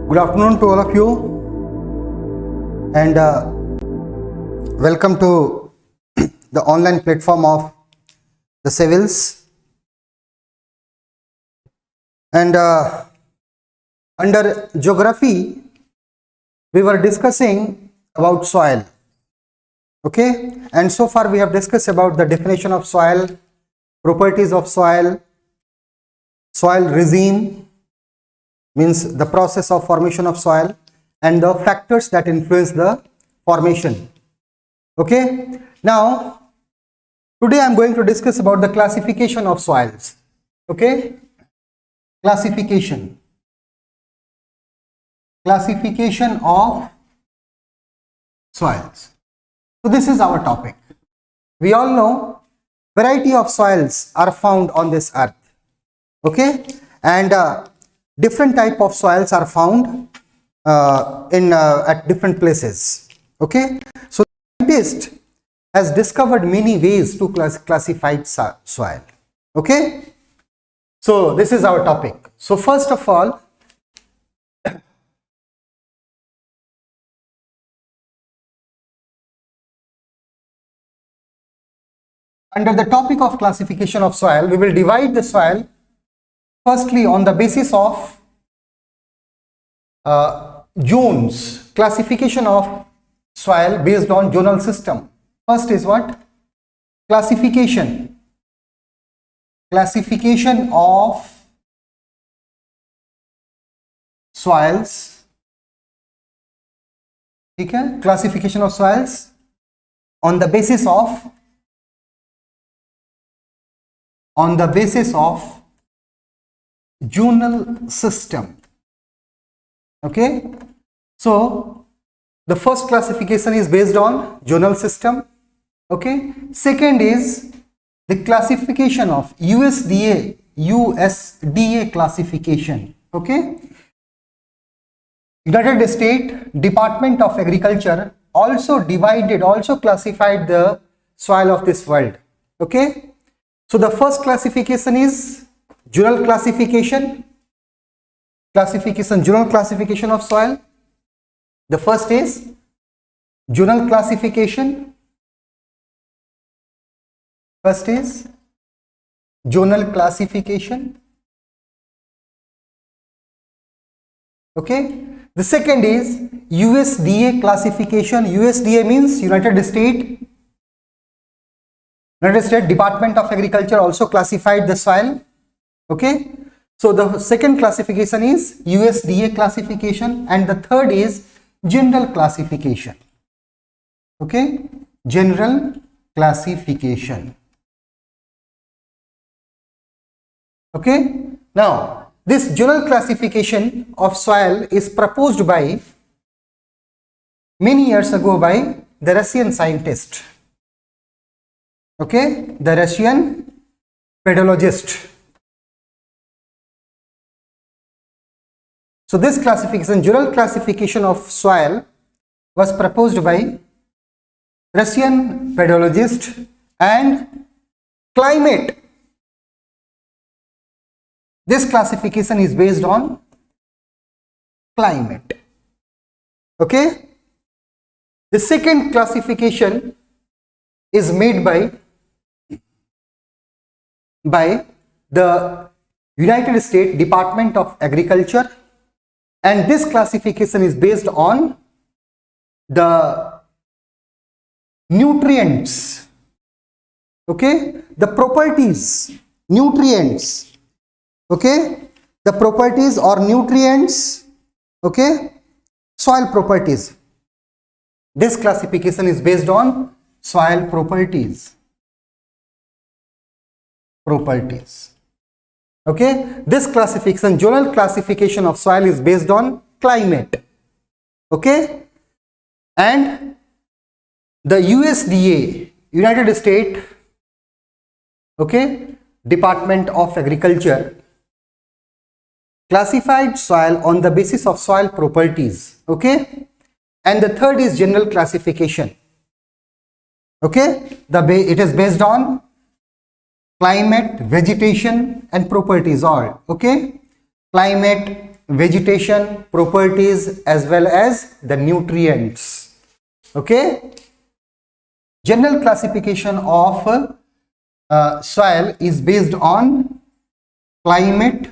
Good afternoon to all of you, and welcome to the online platform of the civils. And under geography, we were discussing about soil. Okay, and so far we have discussed about the definition of soil, properties of soil, soil regime means the process of formation of soil, and the factors that influence the formation. Okay, now today I am going to discuss about the classification of soils. Okay, classification of soils. So this is our topic. We all know variety of soils are found on this earth. Okay, and different type of soils are found at different places. Okay, so scientist has discovered many ways to classify soil. Okay, so this is our topic. So first of all, under the topic of classification of soil, we will divide the soil firstly on the basis of zones, classification of soil based on zonal system. First is what? Classification of soils. Okay? Classification of soils on the basis of zonal system. Okay, so the first classification is based on zonal system. Okay, second is the classification of USDA classification. Okay, United States Department of Agriculture also classified the soil of this world. Okay, so the first classification is zonal classification of soil. The first is zonal classification. Okay, the second is USDA classification. USDA means United States Department of Agriculture also classified the soil. Okay, so the second classification is USDA classification, and the third is general classification. Okay, general classification. Okay, now this general classification of soil is proposed by many years ago by the Russian scientist. Okay, the Russian pedologist. So this classification, general classification of soil, was proposed by Russian pedologist, and climate. This classification is based on climate. Okay, the second classification is made by the United States Department of Agriculture, and this classification is based on the nutrients. Okay, the properties, nutrients. Okay, the properties or nutrients. Okay, soil properties. This classification is based on soil properties. Okay, this classification, general classification of soil, is based on climate. Okay, and the USDA, United States, okay, Department of Agriculture, classified soil on the basis of soil properties. Okay, and the third is general classification. Okay, it is based on climate, vegetation and properties all. Okay, climate, vegetation properties as well as the nutrients. Okay. General classification of soil is based on climate,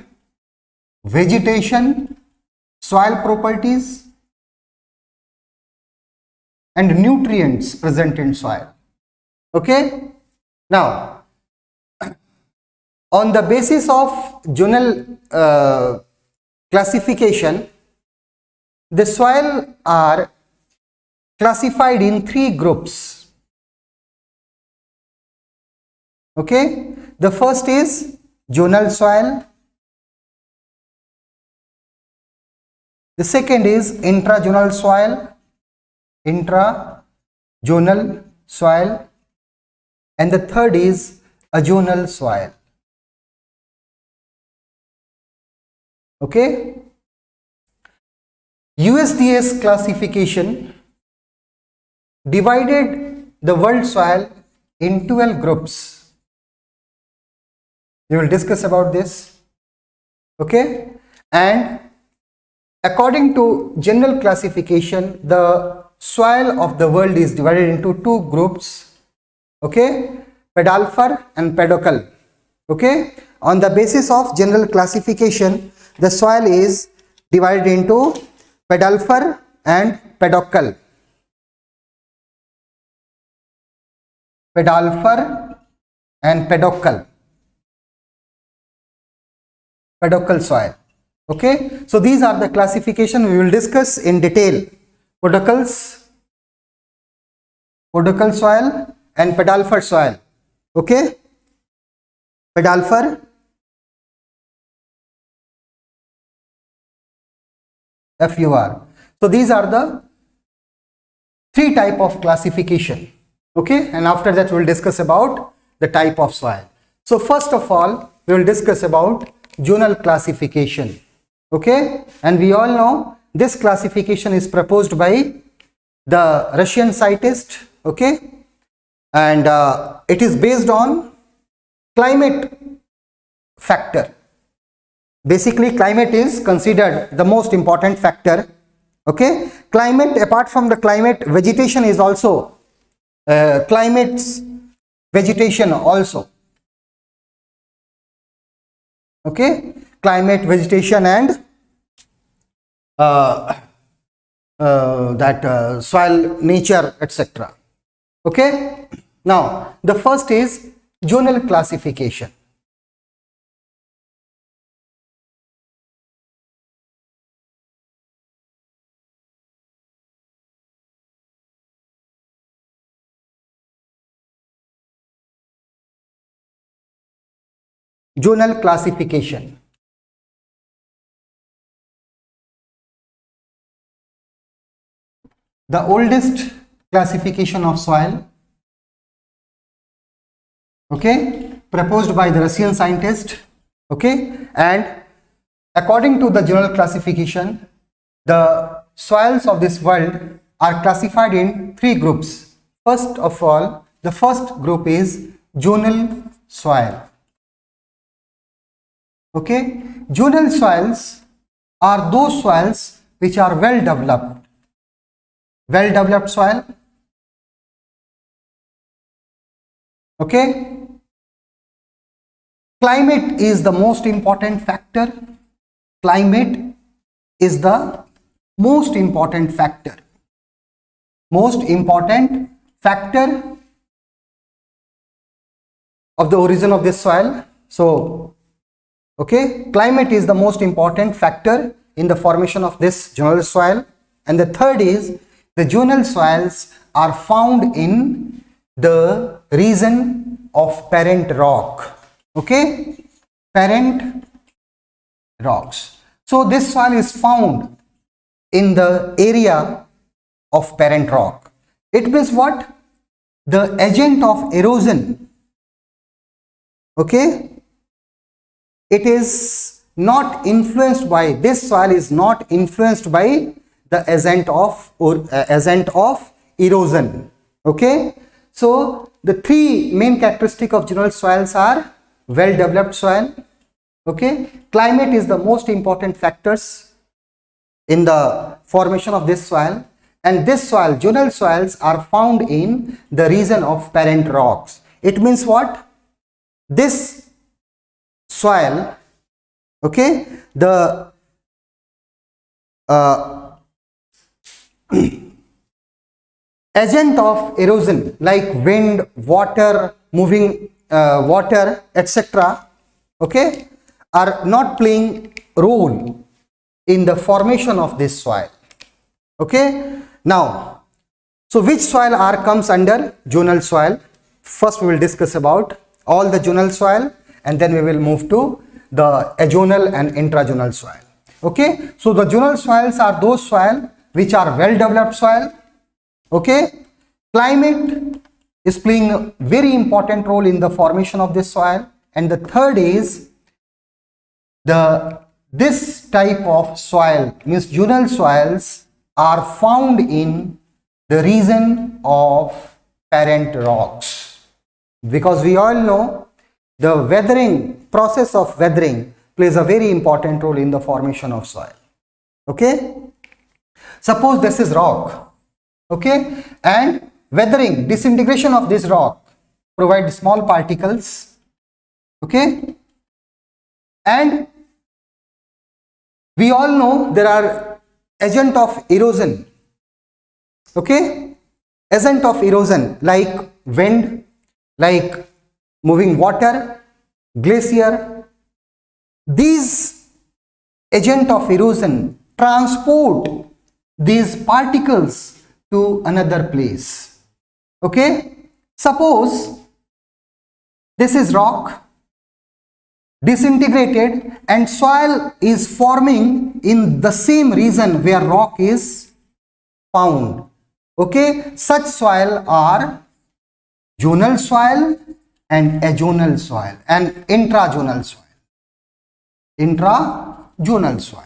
vegetation, soil properties and nutrients present in soil. Okay. Now, on the basis of general classification, the soil are classified in 3 groups. Okay. The first is zonal soil. The second is intrazonal soil, and the third is azonal soil. Okay. USDA's classification divided the world soil in 12 groups. We will discuss about this. Okay. And according to general classification, the soil of the world is divided into 2 groups. Okay. Pedalfer and pedocel. Okay. On the basis of general classification, the soil is divided into pedalfer and pedocel. Pedalfer and pedocel. Pedocel soil. Okay. So these are the classification we will discuss in detail. Pedocel soil and pedalfer soil. Okay. Pedalfer, FUR. So these are the 3 type of classification. Okay. And after that we will discuss about the type of soil. So first of all, we will discuss about zonal classification. Okay. And we all know this classification is proposed by the Russian scientist. Okay. And it is based on climate factor. Basically, climate is considered the most important factor. Okay. Climate, apart from the climate, vegetation is also climate's vegetation also. Okay. Climate, vegetation and soil nature, etc. Okay. Now, the first is zonal classification. Zonal classification. The oldest classification of soil, okay, proposed by the Russian scientist. Okay. And according to the general classification, the soils of this world are classified in 3 groups. First of all, the first group is zonal soil. Okay. Zonal soils are those soils which are well developed. Well developed soil. Okay. Climate is the most important factor. Climate is the most important factor. Most important factor of the origin of this soil. So, okay, climate is the most important factor in the formation of this zonal soil. And the third is the zonal soils are found in the region of parent rock. Okay, parent rocks. So this soil is found in the area of parent rock. It means what? The agent of erosion. Okay, it is not influenced by, this soil is not influenced by the agent of erosion. Okay. So the 3 main characteristics of zonal soils are well developed soil, Okay, climate is the most important factors in the formation of this soil, and this soil, zonal soils, are found in the region of parent rocks. It means what? This soil, okay, the agent of erosion like wind, water, moving water, etc., okay, are not playing role in the formation of this soil. Okay, now, so which soil comes under zonal soil? First we will discuss about all the zonal soil, and then we will move to the azonal and intrazonal soil. Okay, so the zonal soils are those soil which are well developed soil. Okay, climate is playing a very important role in the formation of this soil, and the third is this type of soil, means zonal soils, are found in the region of parent rocks, because we all know the weathering process of weathering plays a very important role in the formation of soil. Okay, suppose this is rock, okay, and weathering, disintegration of this rock provides small particles, okay, and we all know there are agent of erosion, okay, agent of erosion like wind, like moving water, glacier. These agent of erosion transport these particles to another place. Okay, suppose this is rock, disintegrated, and soil is forming in the same region where rock is found. Okay, such soil are zonal soil and azonal soil and intrazonal soil. Intrazonal soil.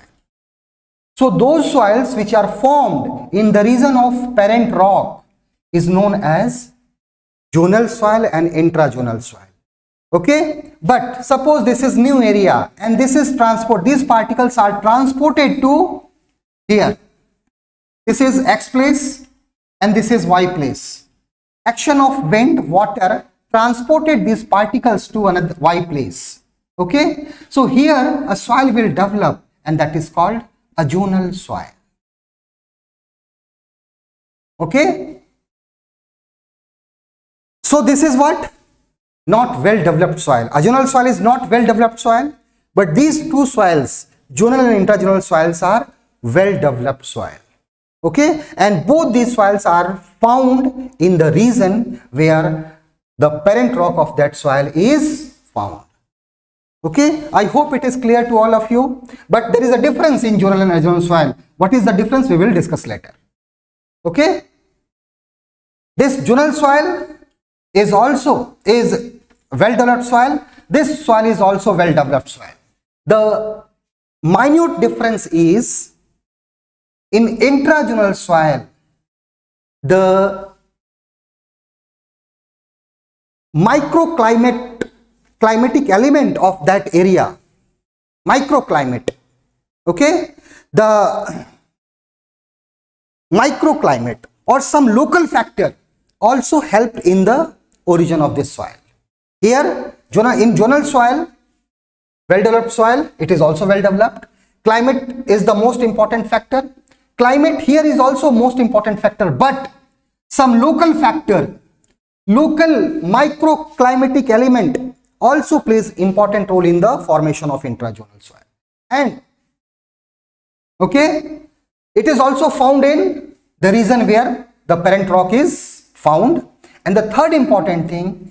So those soils which are formed in the region of parent rock is known as zonal soil and intrazonal soil. Okay, but suppose this is new area and this is transport, these particles are transported to here. This is X place and this is Y place. Action of wind, water transported these particles to another Y place. Okay, so here a soil will develop, and that is called azonal soil. Okay, so this is what? Not well developed soil. Azonal soil is not well developed soil, but these two soils, zonal and intrazonal soils, are well developed soil. Okay, and both these soils are found in the region where the parent rock of that soil is found. Okay, I hope it is clear to all of you, but there is a difference in zonal and azonal soil. What is the difference? We will discuss later. Okay, this zonal soil is well developed soil. This soil is also well developed soil. The minute difference is in intrazonal soil, the climatic element of that area, microclimate, okay, the microclimate or some local factor also helped in the origin of this soil. Here in zonal soil, well developed soil, it is also well developed. Climate is the most important factor. Climate here is also most important factor, but some local factor, local microclimatic element also plays important role in the formation of intrazonal soil. And okay, it is also found in the region where the parent rock is found. And the third important thing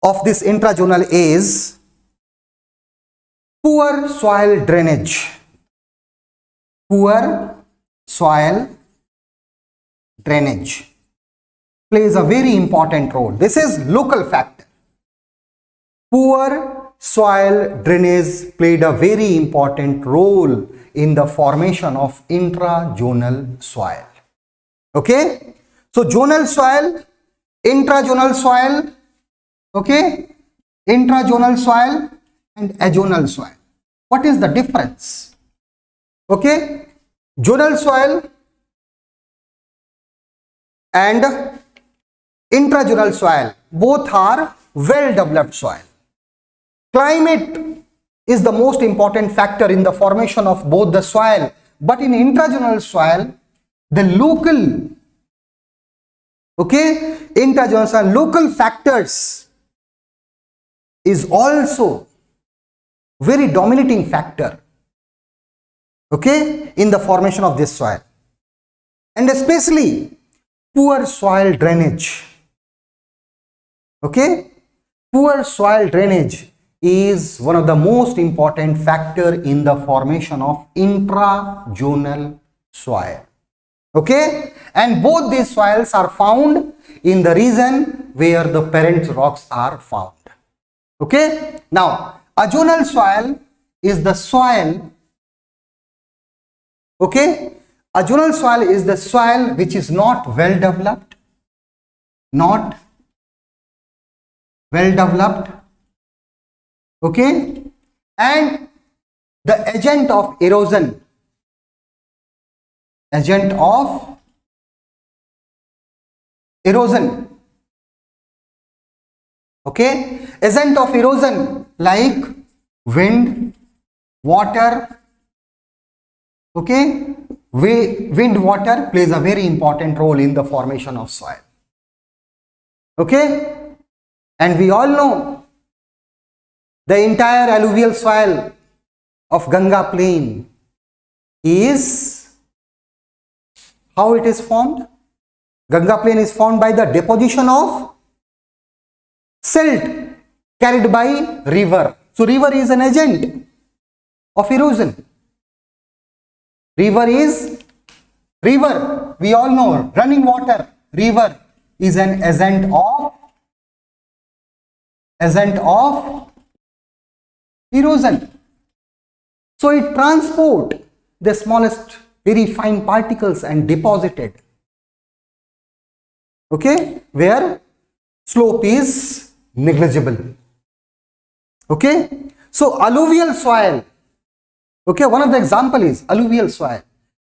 of this intrazonal is poor soil drainage. Poor soil drainage plays a very important role. This is local factor. Poor soil drainage played a very important role in the formation of intrazonal soil. Okay, so zonal soil, intrazonal soil, okay, intrazonal soil and azonal soil. What is the difference? Okay, zonal soil and intrazonal soil both are well developed soil. Climate is the most important factor in the formation of both the soil, but in intrazonal soil, the local, intrazonal soil, local factors is also very dominating factor, in the formation of this soil, and especially poor soil drainage. Poor soil drainage is one of the most important factor in the formation of intrazonal soil. And both these soils are found in the region where the parent rocks are found. Now azonal soil is the soil, azonal soil is the soil which is not well developed, and the agent of erosion, agent of erosion like wind, water, wind, water plays a very important role in the formation of soil. And we all know the entire alluvial soil of Ganga plain is, how it is formed? Ganga plain is formed by the deposition of silt carried by river. So river is an agent of erosion. River, we all know, running water, river is an agent of erosion. So it transport the smallest very fine particles and deposited, where slope is negligible. So alluvial soil, one of the example is alluvial soil.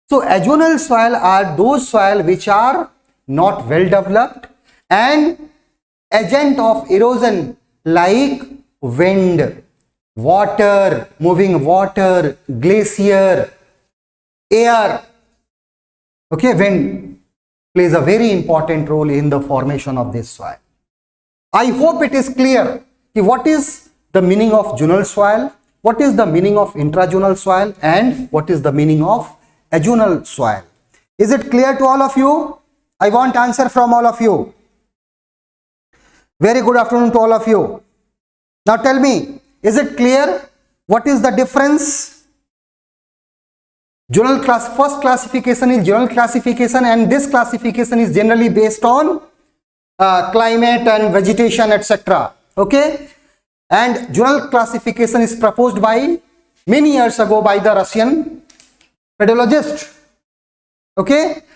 So azonal soil are those soil which are not well developed and agent of erosion like wind, water, moving water, glacier, air. Wind plays a very important role in the formation of this soil. I hope it is clear what is the meaning of zonal soil, what is the meaning of intrazonal soil, and what is the meaning of azonal soil. Is it clear to all of you? I want answer from all of you. Very good afternoon to all of you. Now tell me, is it clear what is the difference? Zonal class, first classification is zonal classification, and this classification is generally based on climate and vegetation, etc. And zonal classification is proposed by many years ago by the Russian pedologist.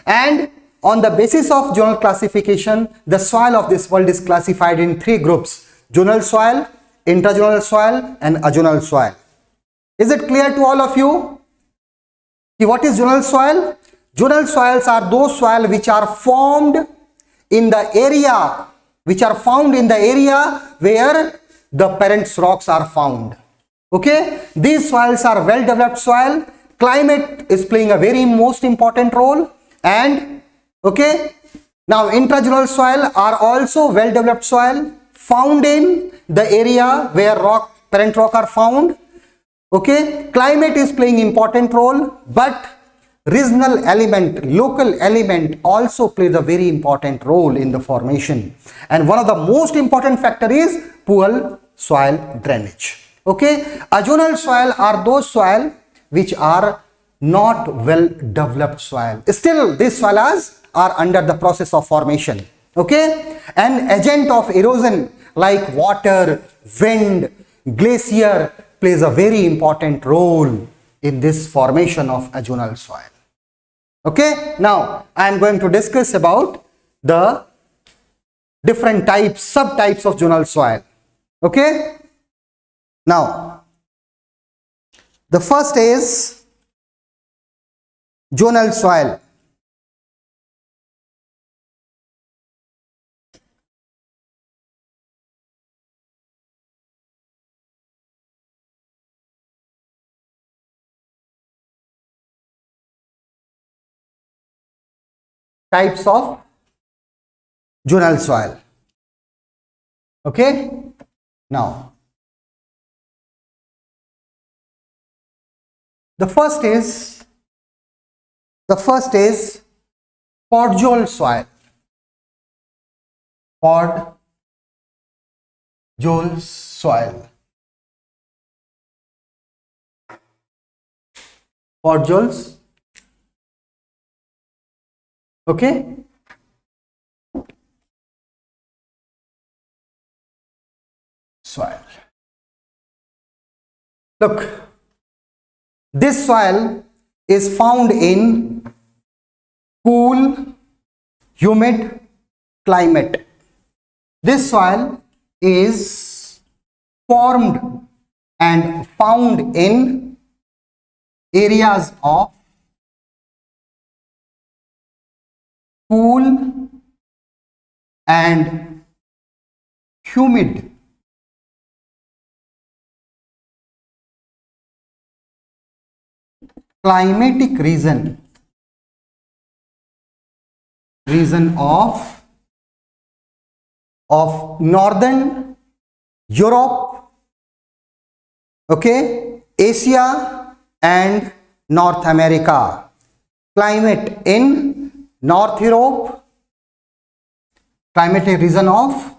And on the basis of zonal classification, the soil of this world is classified in three groups: zonal soil, intrazonal soil, and azonal soil. Is it clear to all of you? What is zonal soil? Zonal soils are those soil which are formed in the area, where the parent rocks are found. These soils are well developed soil. Climate is playing a very most important role, and now intrazonal soil are also well developed soil found in the area where parent rock are found. Climate is playing important role, but regional element, local element also plays a very important role in the formation. And one of the most important factor is poor soil drainage. Azonal soil are those soil which are not well developed soil. Still these soils are under the process of formation. An agent of erosion like water, wind, glacier plays a very important role in this formation of azonal soil. Now I am going to discuss about the different types, subtypes of zonal soil. Now The first is zonal soil. Types of zonal soil. Okay, now the first is podzol soil. Podzol soil. Podzols. Okay. Soil. Look, this soil is found in cool, humid climate. This soil is formed and found in areas of cool and humid climatic region of northern Europe, okay, Asia and North America. Climate in North Europe, climatic region of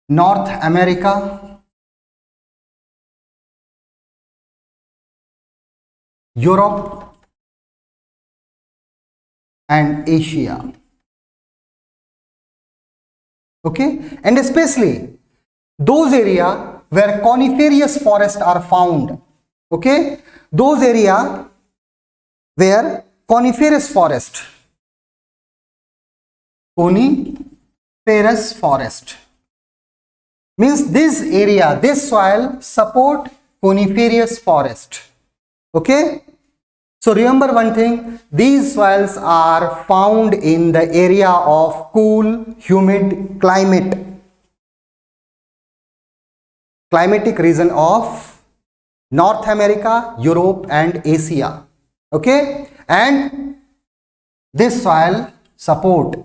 North America, Europe and Asia. Okay, and especially those areas where coniferous forests are found. Okay, those areas where coniferous forest means this soil support coniferous forest. Okay, so remember one thing, these soils are found in the area of cool, humid climatic region of North America, Europe and Asia. Okay, and this soil support,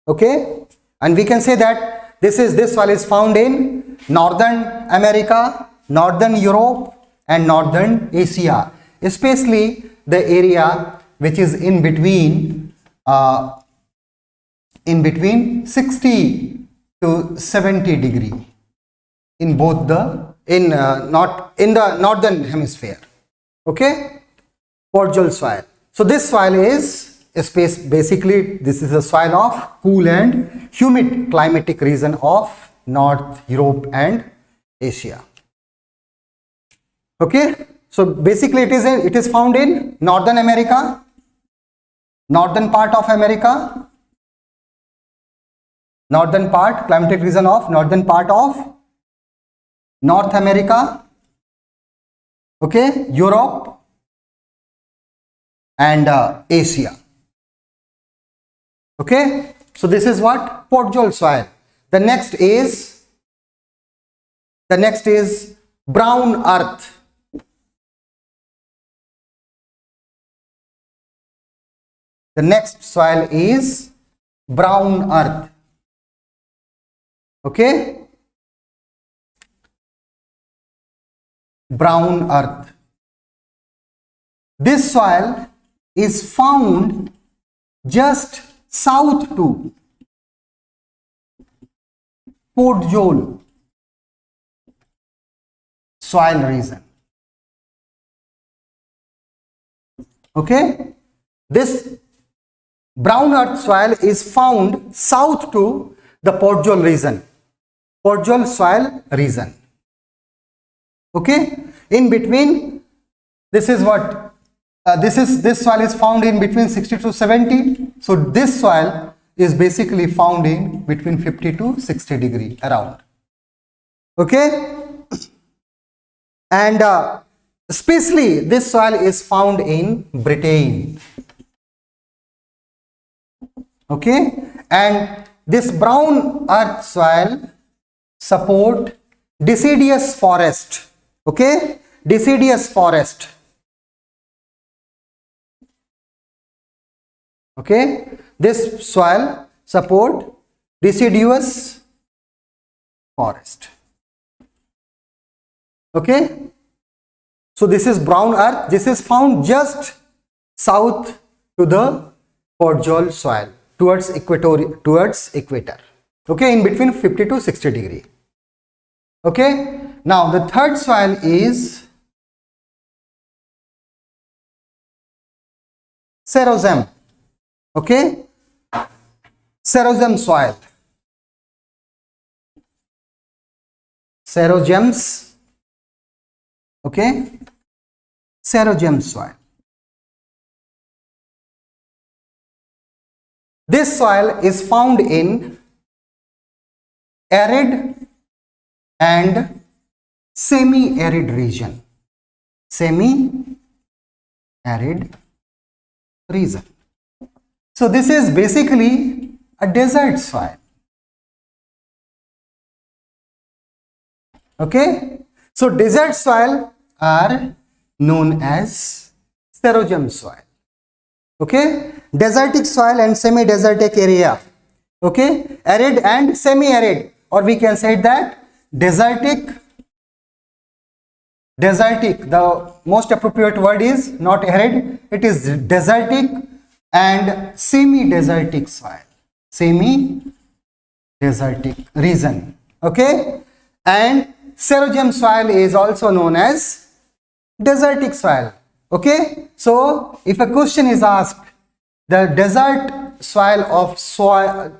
okay, and we can say that this soil is found in Northern America, Northern Europe and Northern Asia, especially the area which is in between 60 to 70 degree in both the in the northern hemisphere. Okay, podzol soil. So this soil is basically this is a soil of cool and humid climatic region of North Europe and Asia. Okay, so basically it is found in Northern America, northern part of America, northern part, climatic region of northern part of North America, okay, Europe and Asia. Okay, so this is what podzol soil. The next is brown earth. The next soil is brown earth. Okay, brown earth. This soil is found just south to podzol soil region. Okay, this brown earth soil is found south to the podzol region, podzol soil region. Okay, in between, this is what this soil is found in between 60 to 70. So this soil is basically found in between 50 to 60 degree around. Okay, and especially this soil is found in Britain. Okay, and this brown earth soil support deciduous forest. Okay, deciduous forest. Okay, this soil support deciduous forest. Okay, so this is brown earth. This is found just south to the Portjol soil towards equator. Okay, in between 50 to 60 degree. Okay, now the third soil is Cerozem. Okay, Cerozem soil. Cerozems. Okay, Cerozem soil. This soil is found in arid and semi-arid region. Semi-arid region. So this is basically a desert soil. Okay, so desert soil are known as Cerozem soil. Okay, desertic soil and semi-desertic area. Okay, arid and semi-arid, or we can say that desertic. The most appropriate word is not arid, it is desertic and semi-desertic soil. Semi-desertic region. Okay, and Cerozem soil is also known as desertic soil. Okay, so if a question is asked, the desert soil of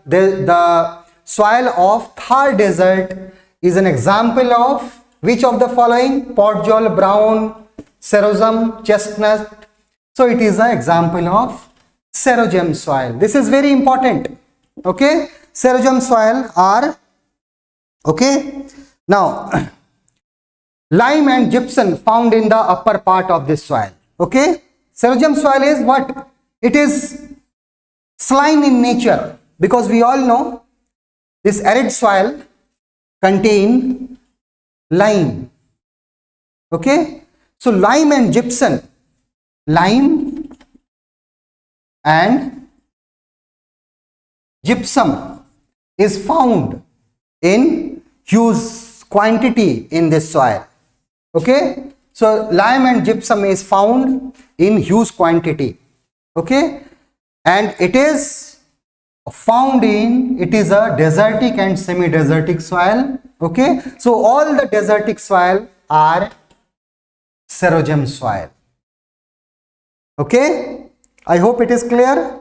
the soil of Thar desert is an example of which of the following? Portjol, brown, Cerozem, chestnut. So it is an example of Cerozem soil. This is very important. Okay, Cerozem soil are okay. Now, lime and gypsum found in the upper part of this soil. Okay, Cerozem soil is what? It is slime in nature, because we all know this arid soil contain lime. Okay, so lime and gypsum, lime and gypsum is found in huge quantity in this soil. Okay, so lime and gypsum is found in huge quantity. Okay, and it is found in, it is a desertic and semi-desertic soil. Okay, so all the desertic soil are Cerozem soil. Okay, I hope it is clear.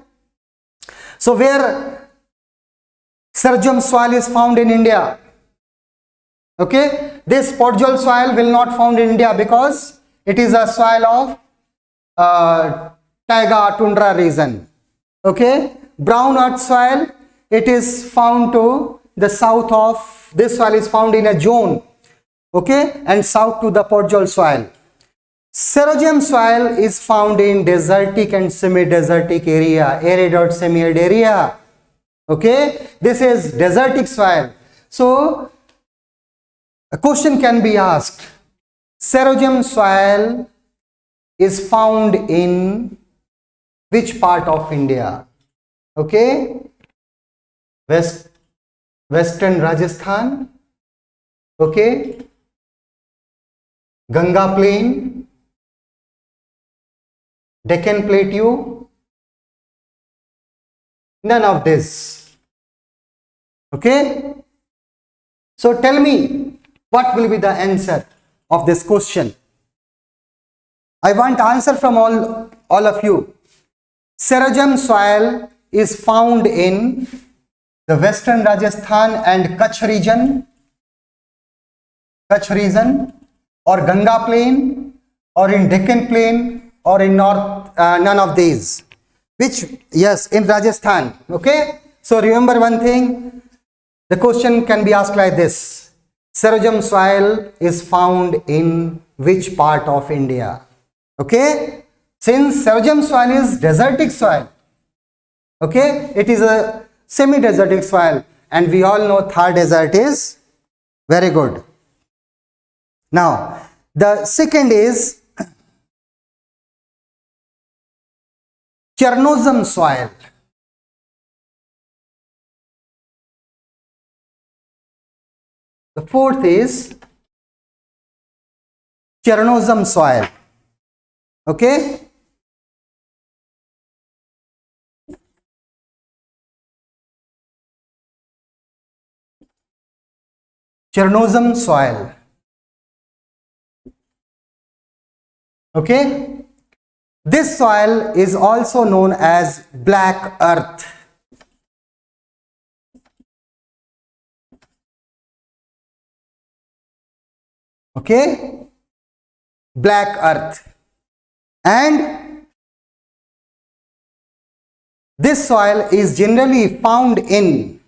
So where Cerozem soil is found in India? Okay, this Portjol soil will not found in India because it is a soil of taiga tundra region. Okay, brown earth soil, it is found to the south of, this soil is found in a zone. Okay, and south to the Portjol soil. Cerozem soil is found in desertic and semi-desertic area, arid or semi-arid area. Okay, this is desertic soil. So a question can be asked, Cerozem soil is found in which part of India? Okay, Western Rajasthan, okay, Ganga Plain, Deccan Plateau, none of this. Okay, so tell me, what will be the answer of this question? I want answer from all of you. Cerozem soil is found in the Western Rajasthan and Kutch region, or Ganga Plain, or in Deccan Plain, or in north, none of these? Which? Yes, in Rajasthan. Okay, so remember one thing, the question can be asked like this: Sarojam soil is found in which part of India? Okay, since Sarojam soil is desertic soil, okay, it is a semi-desertic soil, and we all know Thar desert is very good. Now, the second is Chernozem soil. The fourth is Chernozem soil. Okay. Chernozem soil. Okay. This soil is also known as black earth. Okay, black earth. And this soil is generally found in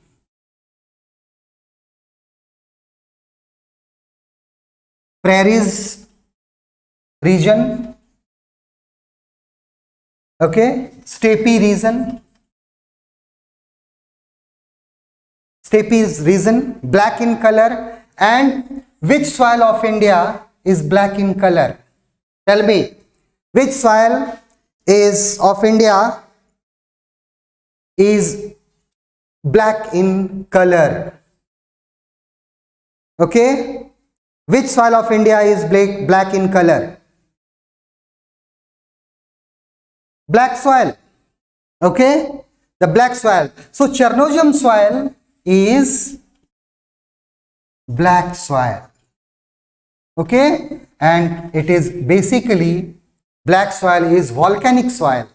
prairies region, okay, steppe region, black in color. And which soil of India is black in color? Tell me, which soil is of India is black in color? Okay, which soil of India is black in color? Black soil. Okay, the black soil. So Chernozem soil is black soil. Okay, and it is basically, black soil is volcanic soil.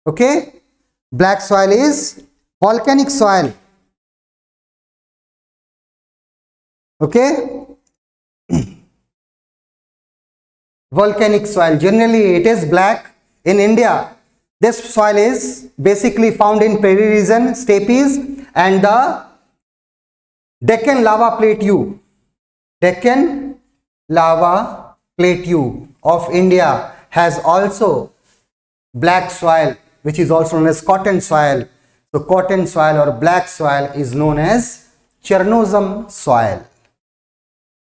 Okay, black soil is volcanic soil. Okay, volcanic soil, generally it is black. In India, this soil is basically found in prairie region, steppes, and the Deccan lava plateau. Deccan lava plateau of India has also black soil, which is also known as cotton soil. So cotton soil or black soil is known as Chernozem soil.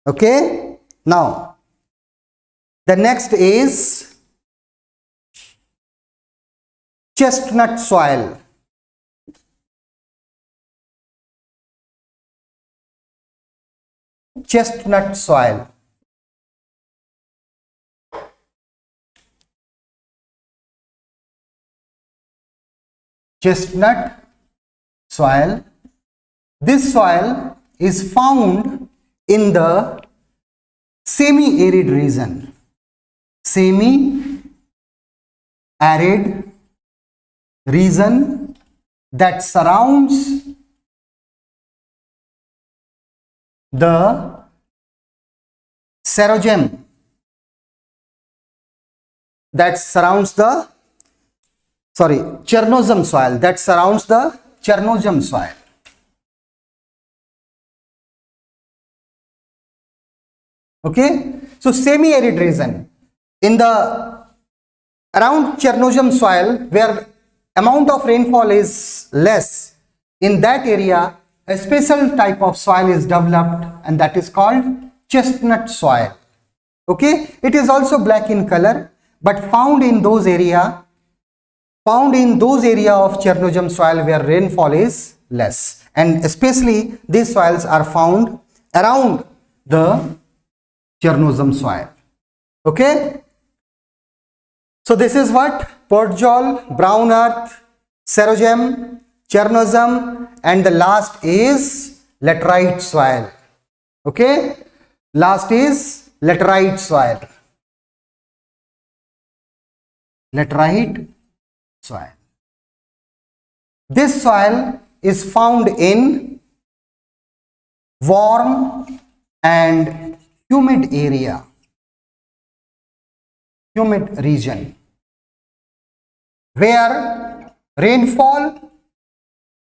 Okay, now the next is chestnut soil. Chestnut soil. Chestnut soil. This soil is found in the semi-arid region. Semi-arid region that surrounds the Sarojam, Chernozem soil, that surrounds the Chernozem soil. Okay, so semi-arid region in the around Chernozem soil, where amount of rainfall is less, in that area a special type of soil is developed, and that is called chestnut soil. Okay, it is also black in color, but found in those area of Chernozem soil where rainfall is less, and especially these soils are found around the Chernozem soil. Okay, so this is what Portjol, brown earth, Sarojam, Chernozem, and the last is laterite soil. Okay, last is laterite soil. Laterite soil. This soil is found in warm and humid area, humid region. where rainfall,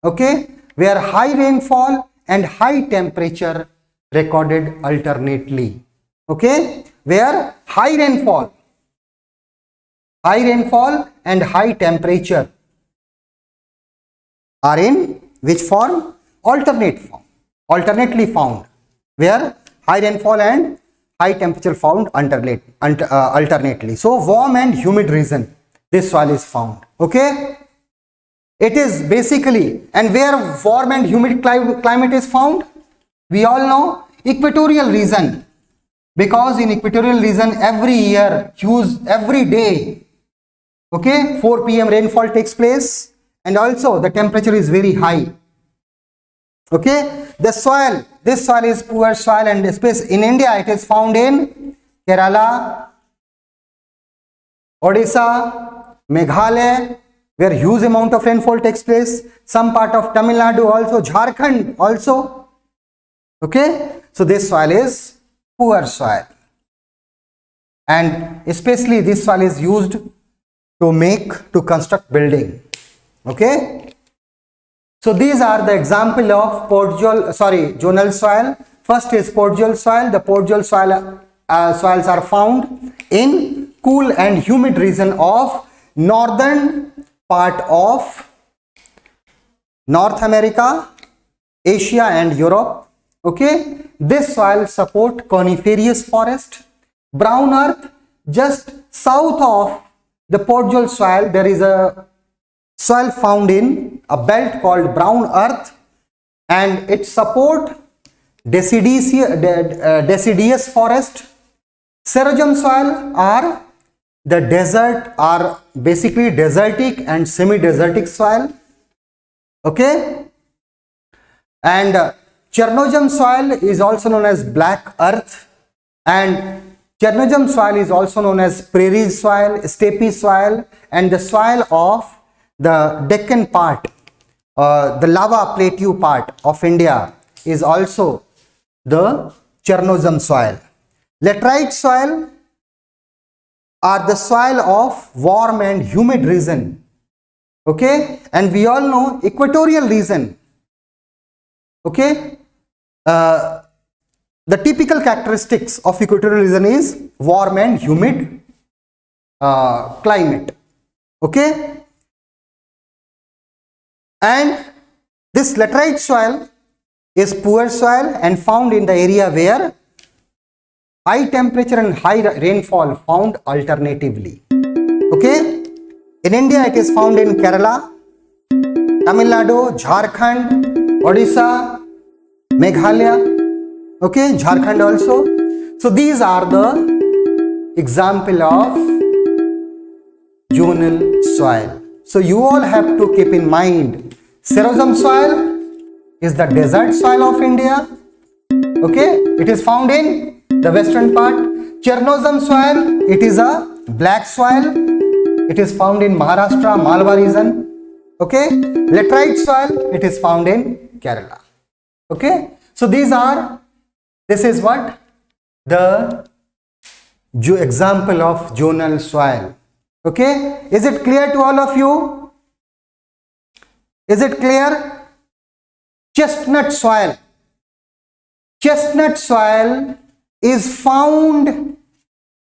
okay, where high rainfall and high temperature recorded alternately, okay, where high rainfall and high temperature are in which form? Alternately found, where high rainfall and high temperature found alternately. So warm and humid region, this soil is found, okay. It is basically, and where warm and humid climate is found, we all know equatorial region, because in equatorial region every year, every day, okay, 4 p.m. rainfall takes place, and also the temperature is very high, okay. This soil is poor soil, and space in India it is found in Kerala, Odisha, Meghalaya, where huge amount of rainfall takes place, some part of Tamil Nadu also, Jharkhand also, okay. So this soil is poor soil, and especially this soil is used to construct building, okay. So these are the example of zonal soil. First is portjol soil. The portjol soils are found in cool and humid region of northern part of North America, Asia and Europe, okay. This soil support coniferous forest. Brown earth, just south of the portjol soil there is a soil found in a belt called brown earth, and it support deciduous forest. Xerogen soil are the desert, are basically desertic and semi-desertic soil, okay. And Chernozem soil is also known as black earth, and Chernozem soil is also known as prairie soil, steppe soil, and the soil of the Deccan part, the lava plateau part of India is also the Chernozem soil. Laterite soil are the soil of warm and humid region, okay, and we all know equatorial region, okay. The typical characteristics of equatorial region is warm and humid climate, okay. And this laterite soil is poor soil and found in the area where high temperature and high rainfall found alternatively, okay. In India it is found in Kerala, Tamil Nadu, Jharkhand, Odisha, Meghalaya, okay, Jharkhand also. So these are the example of zonal soil. So you all have to keep in mind, xerogen soil is the desert soil of India, okay. It is found in the western part. Chernozem soil, it is a black soil. It is found in Maharashtra, Malwa region, okay. Laterite soil, it is found in Kerala, okay. So this is what the example of zonal soil, okay. Is it clear to all of you? Is it clear? Chestnut soil is found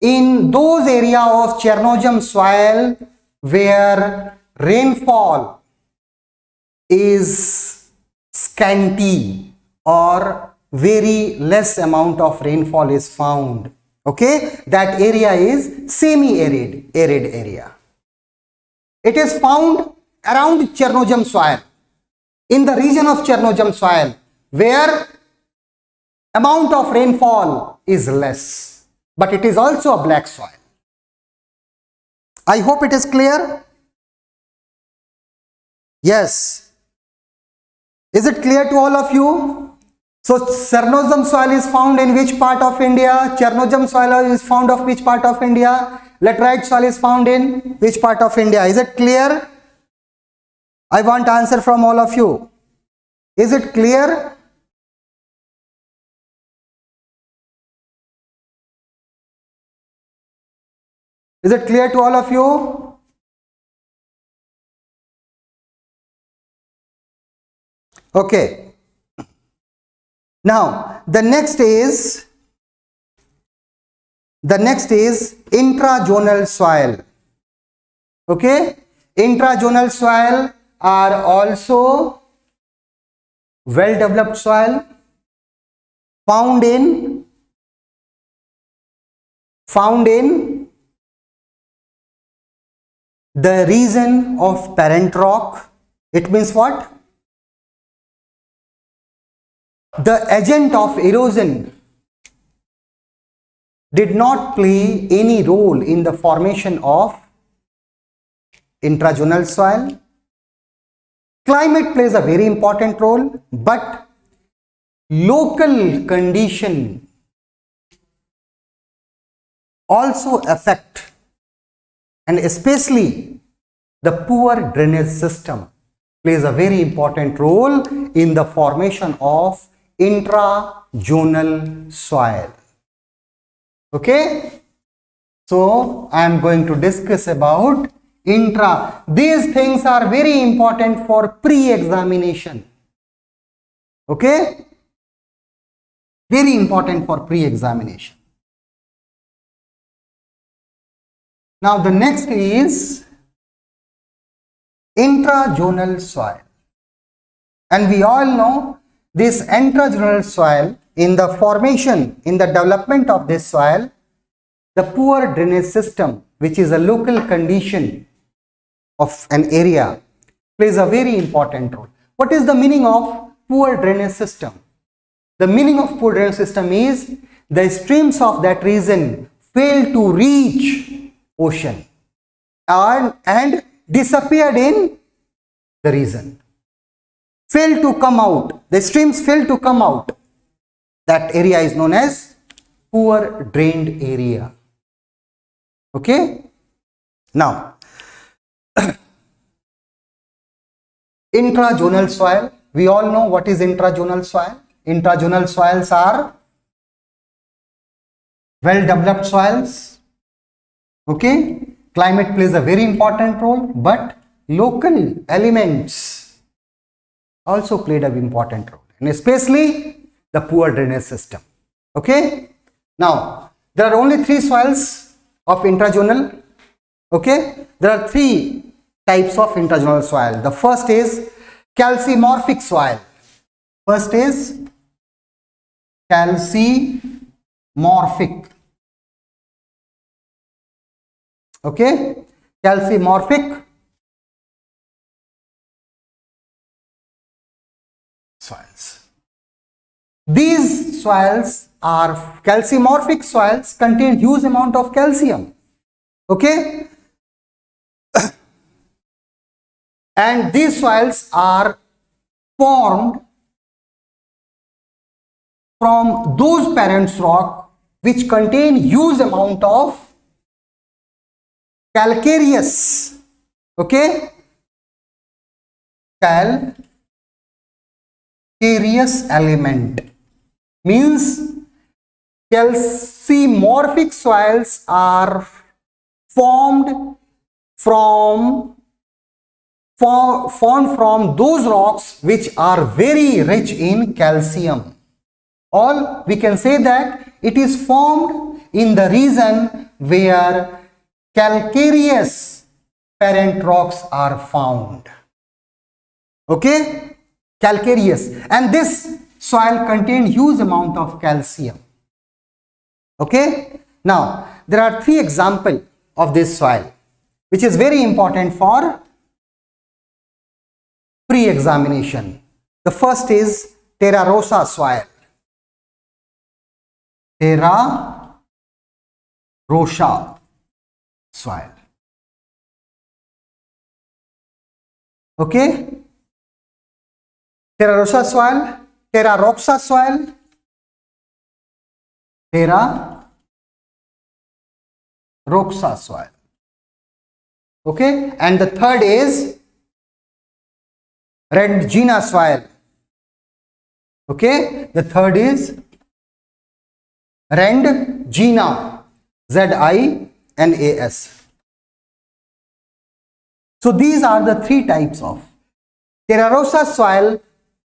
in those areas of Chernozem soil where rainfall is scanty or very less amount of rainfall is found, okay. That area is semi-arid area. It is found around Chernozem soil, in the region of Chernozem soil where amount of rainfall is less, but it is also a black soil. I hope it is clear. Yes. Is it clear to all of you? So Chernozem soil is found in which part of India? Chernozem soil is found of which part of India? Laterite soil is found in which part of India? Is it clear? I want answer from all of you. Is it clear? Is it clear to all of you? Okay. Now the next is intrazonal soil. Okay, intrazonal soil are also well developed soil found in the region of parent rock. It means what? The agent of erosion did not play any role in the formation of intrazonal soil. Climate plays a very important role, but local condition also affect, and especially the poor drainage system plays a very important role in the formation of intrazonal soil. Okay, so I am going to discuss about these things are very important for pre-examination. Okay, very important for pre-examination. Now the next is intrazonal soil, and we all know this intrazonal soil, in the formation, in the development of this soil, the poor drainage system, which is a local condition of an area, plays a very important role. What is the meaning of poor drainage system? The meaning of poor drainage system is the streams of that region fail to reach ocean and disappeared in the region. Fail to come out. The streams fail to come out. That area is known as poor drained area. Okay. Now, intrazonal soil. We all know what is intrazonal soil. Intrazonal soils are well developed soils. Okay. Climate plays a very important role, but local elements also played an important role, and especially the poor drainage system. Okay. Now, there are only three soils of intrazonal. Okay. There are three types of intrazonal soil. The first is calcimorphic soil. First is calcimorphic. Okay. Calcimorphic soils. These soils are calcimorphic soils, contain huge amount of calcium. Okay. And these soils are formed from those parent rock which contain huge amount of calcareous, okay, calcareous element. Means calcimorphic soils are formed from those rocks which are very rich in calcium. Or we can say that it is formed in the region where calcareous parent rocks are found. Okay, calcareous, and this soil contains huge amount of calcium. Okay. Now there are three examples of this soil which is very important for pre-examination. The first is terra rossa soil. Terra rossa soil. Okay. Terra rossa soil, terra rossa soil, terra rossa soil. Okay. And the third is red gina soil. Okay. The third is red gina, ZINAS. So these are the three types of terra rossa soil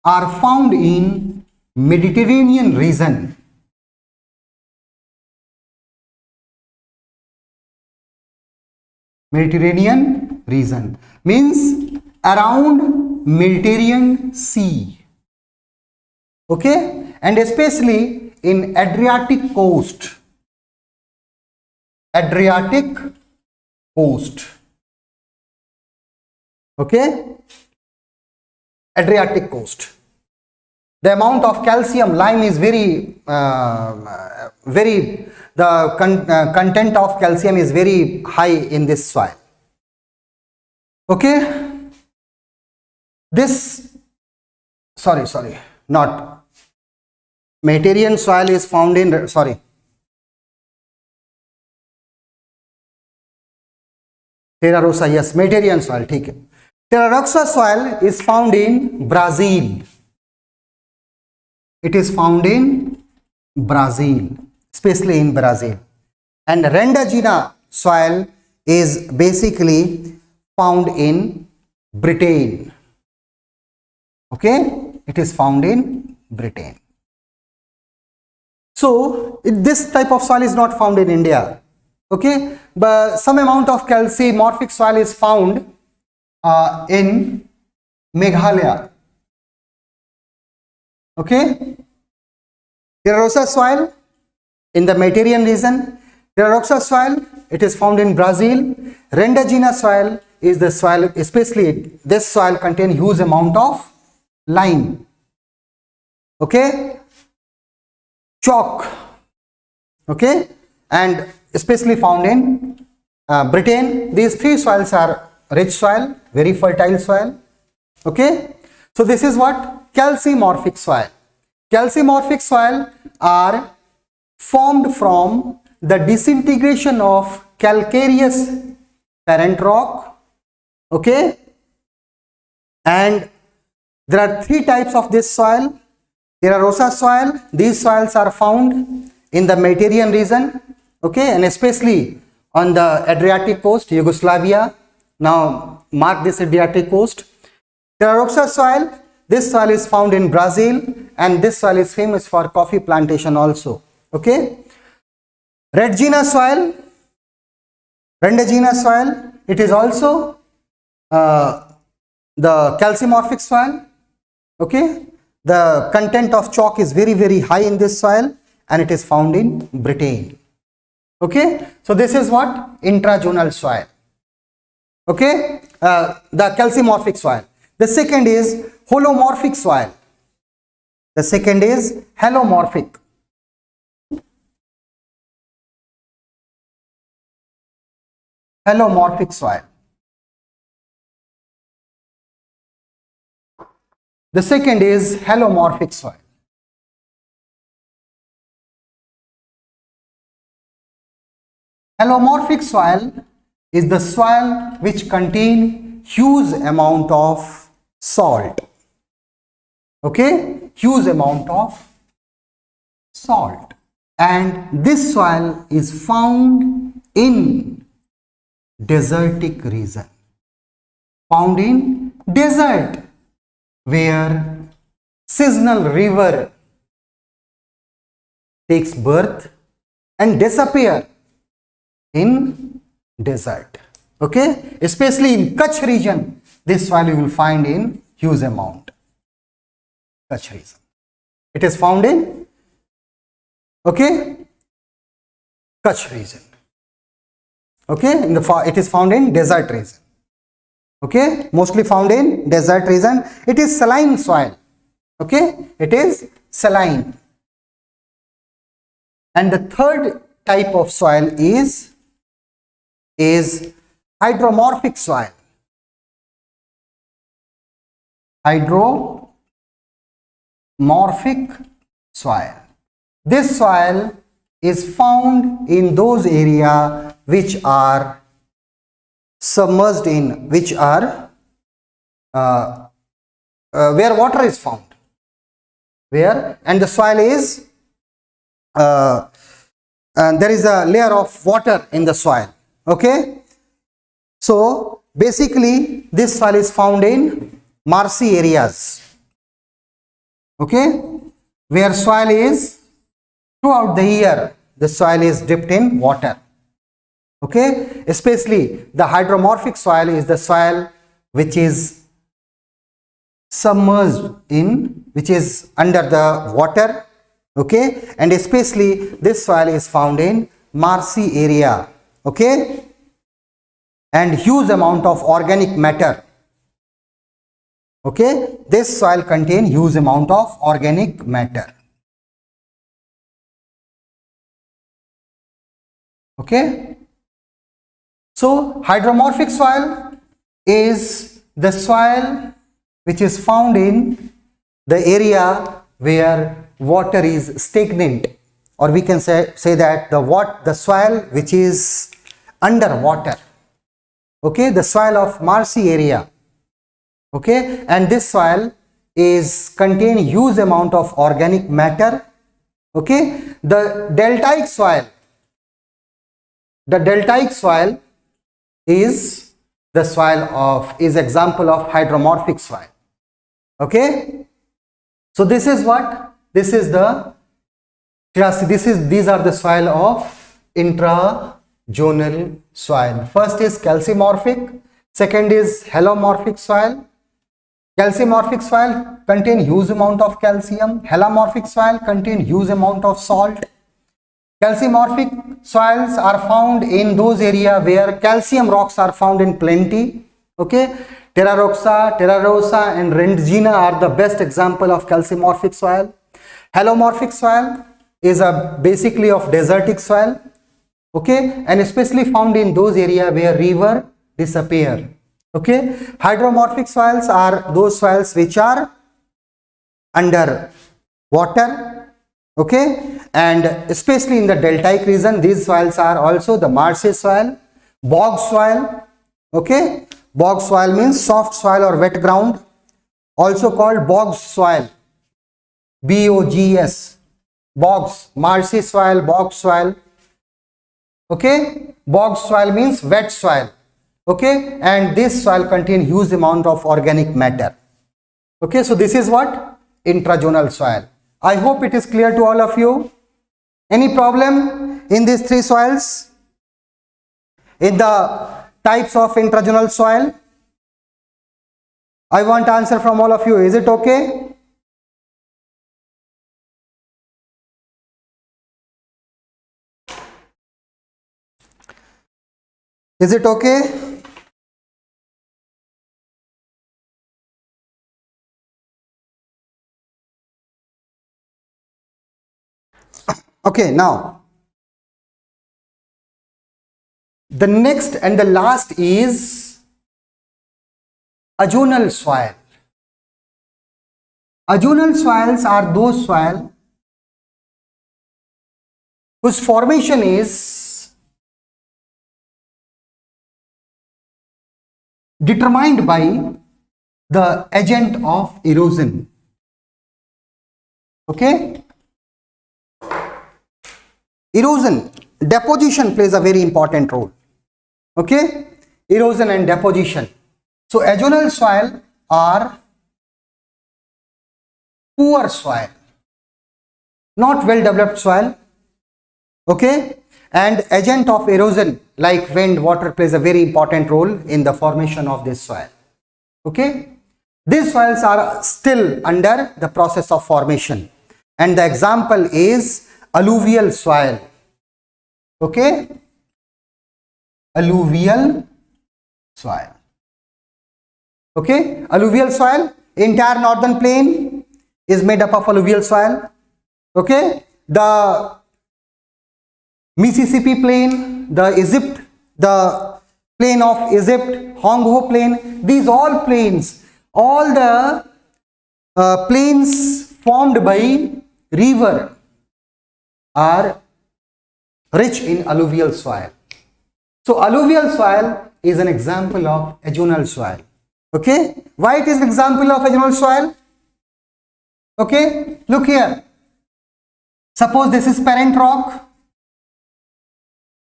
are found in Mediterranean region. Mediterranean region means around Mediterranean Sea. Okay, and especially in Adriatic coast. Adriatic coast. Okay, Adriatic coast. The amount of calcium lime is very content of calcium is very high in this soil. Okay, this not Mediterranean soil is found in Terra Rossa, yes, Mediterranean soil, ठीक है. Terra Rossa soil is found in Brazil. It is found in Brazil, especially in Brazil. And Rendagina soil is basically found in Britain. Okay, it is found in Britain. So this type of soil is not found in India. Okay, but some amount of calcimorphic soil is found in Meghalaya. Okay, Terra Rossa soil in the Mediterranean region. Terra Rossa soil, it is found in Brazil. Rendagina soil is the soil, especially this soil contains huge amount of lime. Okay, chalk. Okay, and especially found in Britain. These three soils are rich soil, very fertile soil. Okay, so this is what calcimorphic soil. Calcimorphic soil are formed from the disintegration of calcareous parent rock. Okay, and there are three types of this soil. Terra Rossa soil, these soils are found in the Mediterranean region. Okay, and especially on the Adriatic coast, Yugoslavia. Now mark this Adriatic coast. Terra Rossa soil, this soil is found in Brazil, and this soil is famous for coffee plantation also. Okay, Rendagina soil, it is also the calcimorphic soil. Okay, the content of chalk is very high in this soil, and it is found in Britain. Okay, so this is what intrazonal soil. Okay, the calcimorphic soil. The second is holomorphic soil. The second is halomorphic. Halomorphic soil. The second is halomorphic soil. Halomorphic soil is the soil which contain huge amount of salt. Okay, huge amount of salt, and this soil is found in desertic region, found in desert, where seasonal river takes birth and disappear in desert. Okay, especially in Kutch region, this soil you will find in huge amount. Kutch region, it is found in, okay, Kutch region. Okay, it is found in desert region. Okay, mostly found in desert region. It is saline soil. Okay, it is saline. And the third type of soil is hydromorphic soil. Hydromorphic soil. This soil is found in those areas which are submerged in, which are where water is found, and the soil is there is a layer of water in the soil. Okay, so basically this soil is found in marshy areas. okay, where soil is throughout the year, the soil is dipped in water. Okay, especially the hydromorphic soil is the soil which is submerged in, which is under the water. Okay, and especially this soil is found in marshy area. Okay, and huge amount of organic matter. Okay, this soil contains huge amount of organic matter. Okay, so hydromorphic soil is the soil which is found in the area where water is stagnant, or we can say that the soil which is under water. Okay, the soil of marshy area. Okay, and this soil is contain huge amount of organic matter. Okay, the deltaic soil is the soil of example of hydromorphic soil. Okay, so this is what, this is the class, these are the soil of intrazonal soil. First is calcimorphic, second is halomorphic soil. Calcimorphic soil contain huge amount of calcium, halomorphic soil contain huge amount of salt. Calcimorphic soils are found in those areas where calcium rocks are found in plenty. Okay, Terra rossa and Rendgina are the best example of calcimorphic soil. Halomorphic soil is a basically of desertic soil. Okay, and especially found in those areas where river disappear. Okay, hydromorphic soils are those soils which are under water. Okay, and especially in the deltaic region, these soils are also the marshy soil, bog soil. Okay, bog soil means soft soil or wet ground, also called bog soil, BOGS, bogs, marshy soil, bog soil. Okay, bog soil means wet soil. Okay, and this soil contains huge amount of organic matter. Okay, so this is what intrazonal soil. I hope it is clear to all of you. Any problem in these three soils, in the types of intrazonal soil? I want answer from all of you. Is it okay? Is it okay? Okay, now the next and the last is azonal soil. Azonal soils are those soil whose formation is determined by the agent of erosion. Okay, erosion, deposition plays a very important role. Okay, erosion and deposition. So azonal soil are poor soil, not well developed soil. Okay, and agent of erosion like wind, water plays a very important role in the formation of this soil. Okay, these soils are still under the process of formation, and the example is alluvial soil. Okay, alluvial soil. Okay, alluvial soil, entire northern plain is made up of alluvial soil. Okay, the Mississippi plain, the plain of Egypt, Hongho plain, these all plains, all the plains formed by river are rich in alluvial soil. So alluvial soil is an example of azonal soil. Okay, why it is an example of azonal soil? Okay, look here. Suppose this is parent rock.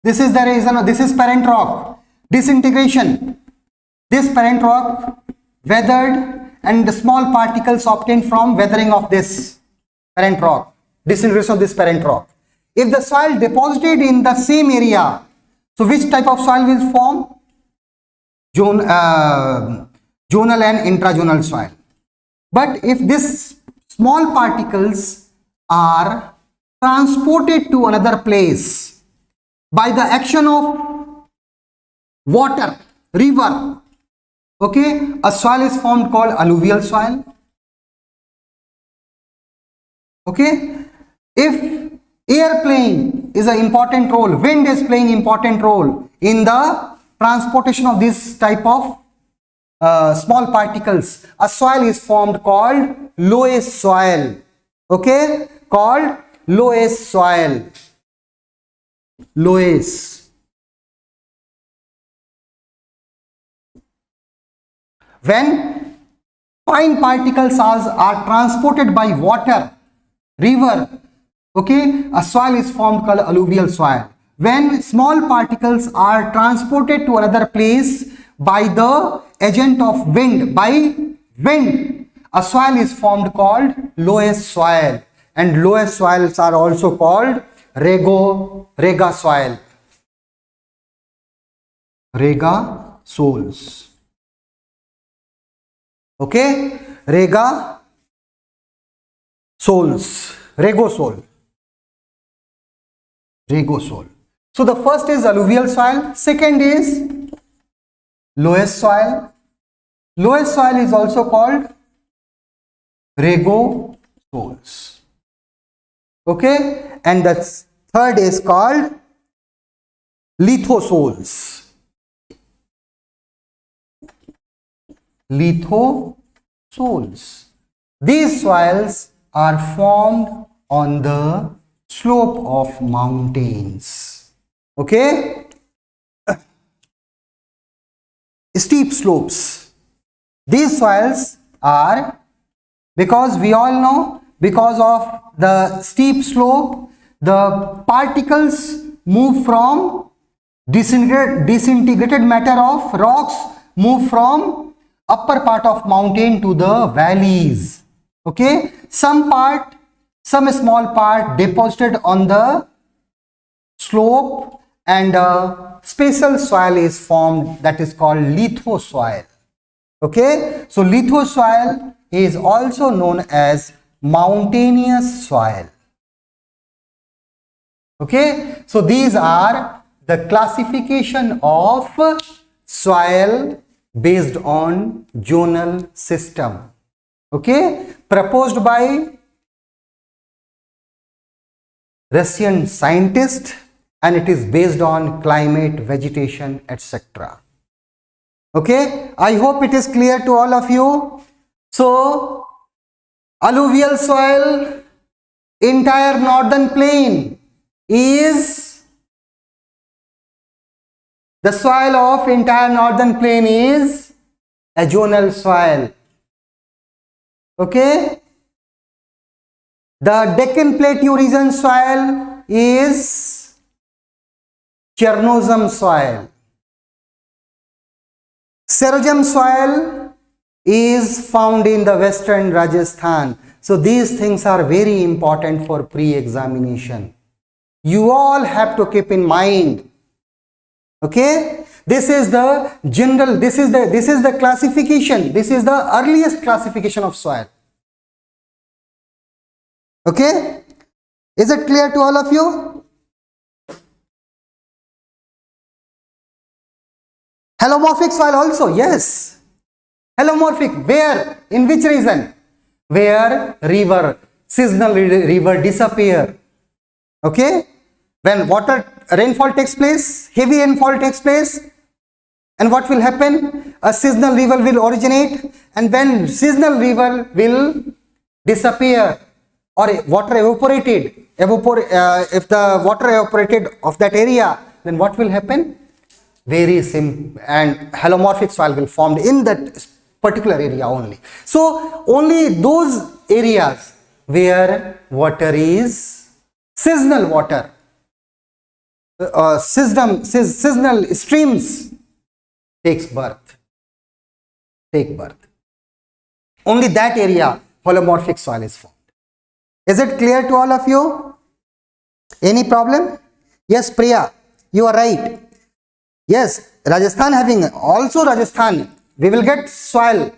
This is the reason. This is parent rock. Disintegration. This parent rock weathered and the small particles obtained from weathering of this parent rock, disintegration of this parent rock. If the soil deposited in the same area, so which type of soil will form? Zonal and intrazonal soil. But if these small particles are transported to another place by the action of water, river, okay, a soil is formed called alluvial soil. Okay, if air playing is an important role, wind is playing important role in the transportation of this type of small particles, a soil is formed called loess soil. Okay, called loess soil. Loess. When fine particles are transported by water, river, okay, a soil is formed called alluvial soil. When small particles are transported to another place by the agent of wind, a soil is formed called loess soil, and loess soils are also called rega soil. Rega soils. Okay, rega soils, regosol. So the first is alluvial soil, second is loess soil. Loess soil is also called regosols. Okay, and the third is called lithosols. Lithosols. These soils are formed on the slope of mountains. Okay, steep slopes. These soils are, because we all know, because of the steep slope, the particles move from disintegrated matter of rocks, move from upper part of mountain to the valleys. Okay, some small part deposited on the slope, and special soil is formed that is called lithosoil. Okay, so lithosoil is also known as mountainous soil. Okay, so these are the classification of soil based on zonal system. Okay, proposed by Russian scientist, and it is based on climate, vegetation, etc. Okay, I hope it is clear to all of you. So alluvial soil, entire northern plain is, the soil of entire northern plain is a zonal soil. Okay, the Deccan Plateau region soil is Chernozem soil. Serozem soil is found in the western Rajasthan. So these things are very important for pre-examination. You all have to keep in mind. Okay, this is the general, this is the classification, this is the earliest classification of soil. Okay, is it clear to all of you? Halomorphic soil also, yes. Halomorphic, where? In which region? Where river, seasonal river disappear. Okay, when rainfall takes place, heavy rainfall takes place, and what will happen? A seasonal river will originate, and when seasonal river will disappear or water evaporated, if the water evaporated of that area, then what will happen? Very simple, and halomorphic soil will form in that particular area only. So only those areas where water is seasonal water, seasonal streams take birth. Only that area holomorphic soil is formed. Is it clear to all of you? Any problem? Yes, Priya, you are right. Yes, Rajasthan having, also Rajasthan, we will get soil,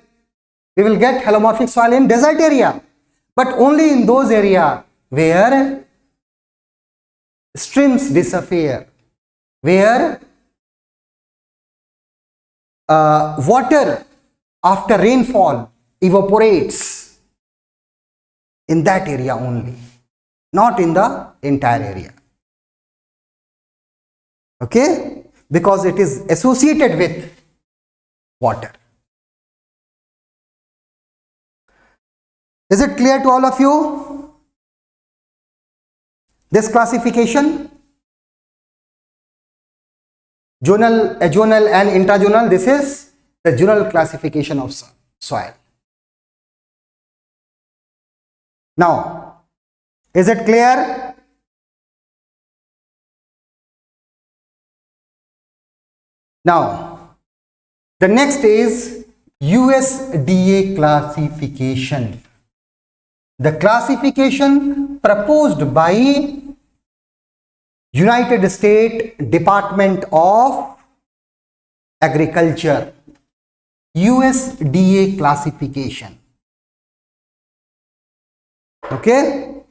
we will get holomorphic soil in desert area, but only in those areas where streams disappear, where water after rainfall evaporates, in that area only, not in the entire area. Okay, because it is associated with water. Is it clear to all of you? This classification, zonal, azonal and intrazonal, this is the zonal classification of soil. Now, is it clear? Now, the next is USDA classification. The classification proposed by United States Department of Agriculture, USDA classification. Okay,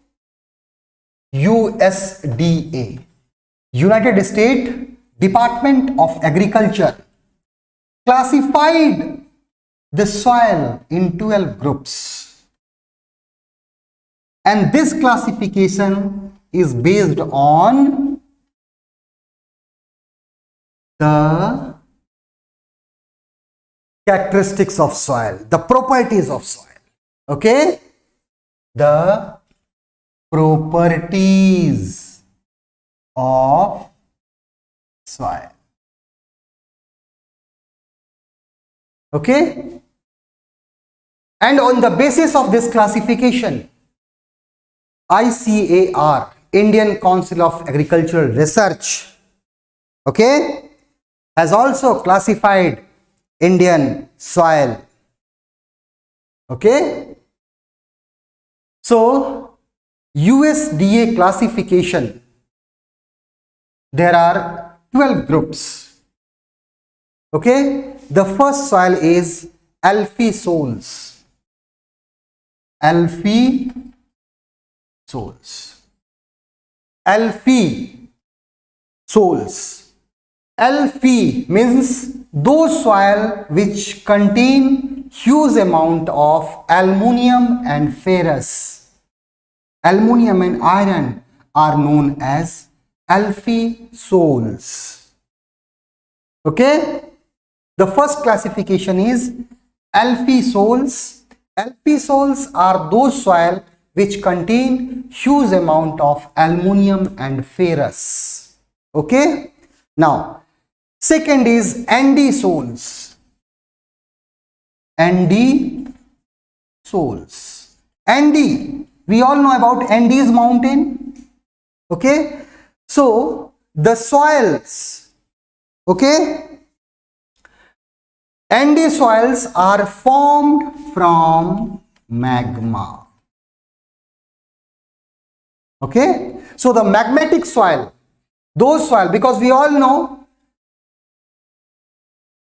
USDA, United States Department of Agriculture, classified the soil in 12 groups, and this classification is based on the characteristics of soil, the properties of soil. Okay, the properties of soil. Okay, and on the basis of this classification, ICAR, Indian Council of Agricultural Research, okay, has also classified Indian soil. Okay, so USDA classification, there are 12 groups. Okay, the first soil is alphy soils. Alphy soils. Alphy soils. Alphy means those soil which contain huge amount of aluminium and ferrous. Aluminium and iron are known as alphy soils. Okay, the first classification is alphy soils. Alphy soils are those soil which contain huge amount of aluminium and ferrous. Okay, now second is Andy soils. Andy soils. Andy, we all know about Andes mountain. Okay, so the soils, okay, Andy soils are formed from magma. Okay, so the magmatic soil, those soil, because we all know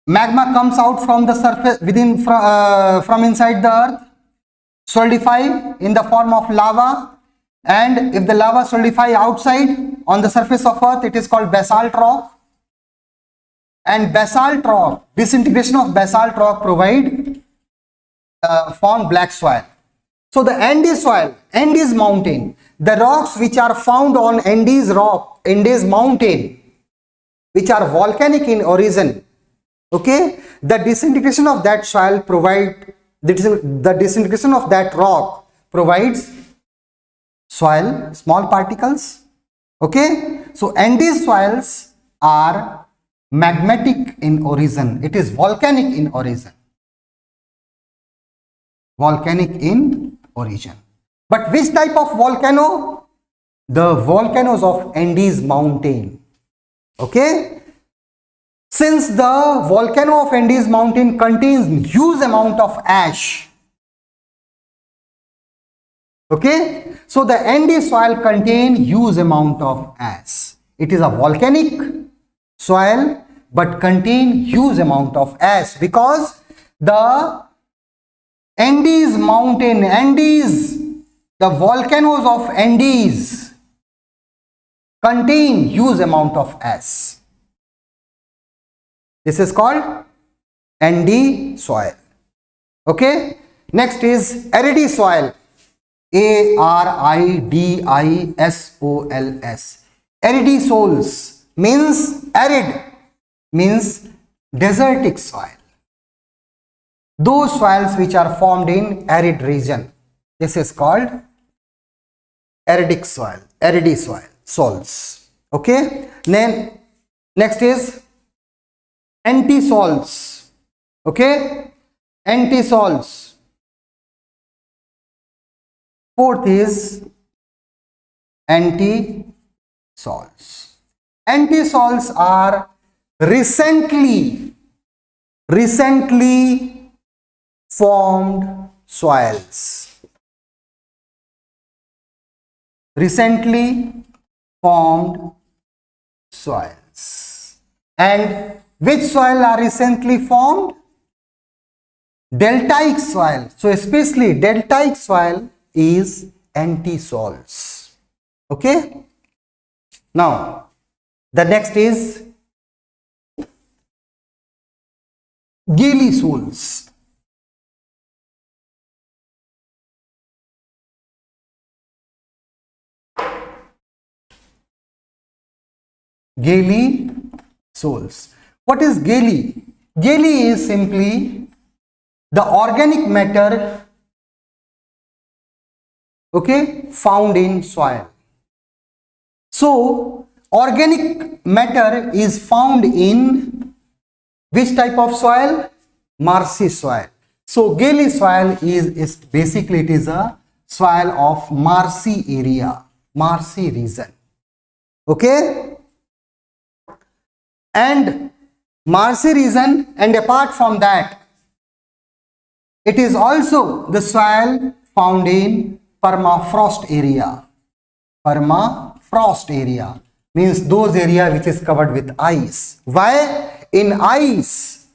magma comes out from the surface within from inside the earth, solidify in the form of lava, and if the lava solidify outside on the surface of earth, it is called basalt rock. And basalt rock, disintegration of basalt rock provide form black soil. So the Andes soil, Andes mountain, the rocks which are found on Andes rock, Andes mountain, which are volcanic in origin, okay, the disintegration of that soil provide, the disintegration of that rock provides soil, small particles. Okay, so Andes soils are magmatic in origin, it is volcanic in origin. Volcanic in origin. But which type of volcano? The volcanoes of Andes mountain. Okay, since the volcano of Andes mountain contains huge amount of ash, Okay, so the ND soil contain huge amount of ash. It is a volcanic soil but contain huge amount of ash because the Andes mountain, Andes, the volcanoes of Andes contain huge amount of ash. This is called ND soil. Okay, next is aridi soil. ARIDISOLS. Aridisols means arid, means desertic soil. Those soils which are formed in arid region. This is called aridic soil, aridi soils. Okay. Then next is antisols. Okay. Antisols. Fourth is antisols. Antisols are recently formed soils. Recently formed soils. And which soil are recently formed? Deltaic soil. So especially deltaic soil is antisols. Okay. Now the next is gaily soils. Gaily soils. What is gaily? Gaily is simply the organic matter, okay, found in soil. So organic matter is found in which type of soil? Marshy soil. So gaily soil is basically it is a soil of marshy area, marshy region. Okay, and marshy region, and apart from that, it is also the soil found in permafrost area. Permafrost area means those area which is covered with ice. Why? In ice,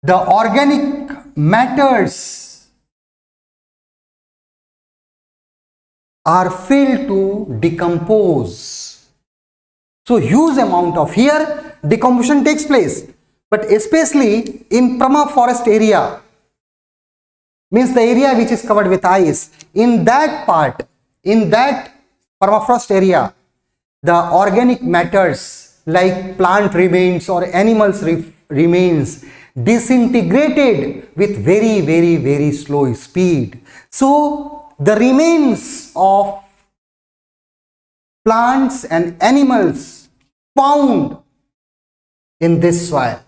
the organic matters are failed to decompose. So huge amount of here decomposition takes place, but especially in permafrost area, means the area which is covered with ice. In that part, in that permafrost area, the organic matters like plant remains or animals remains disintegrated with very slow speed. So the remains of plants and animals found in this soil,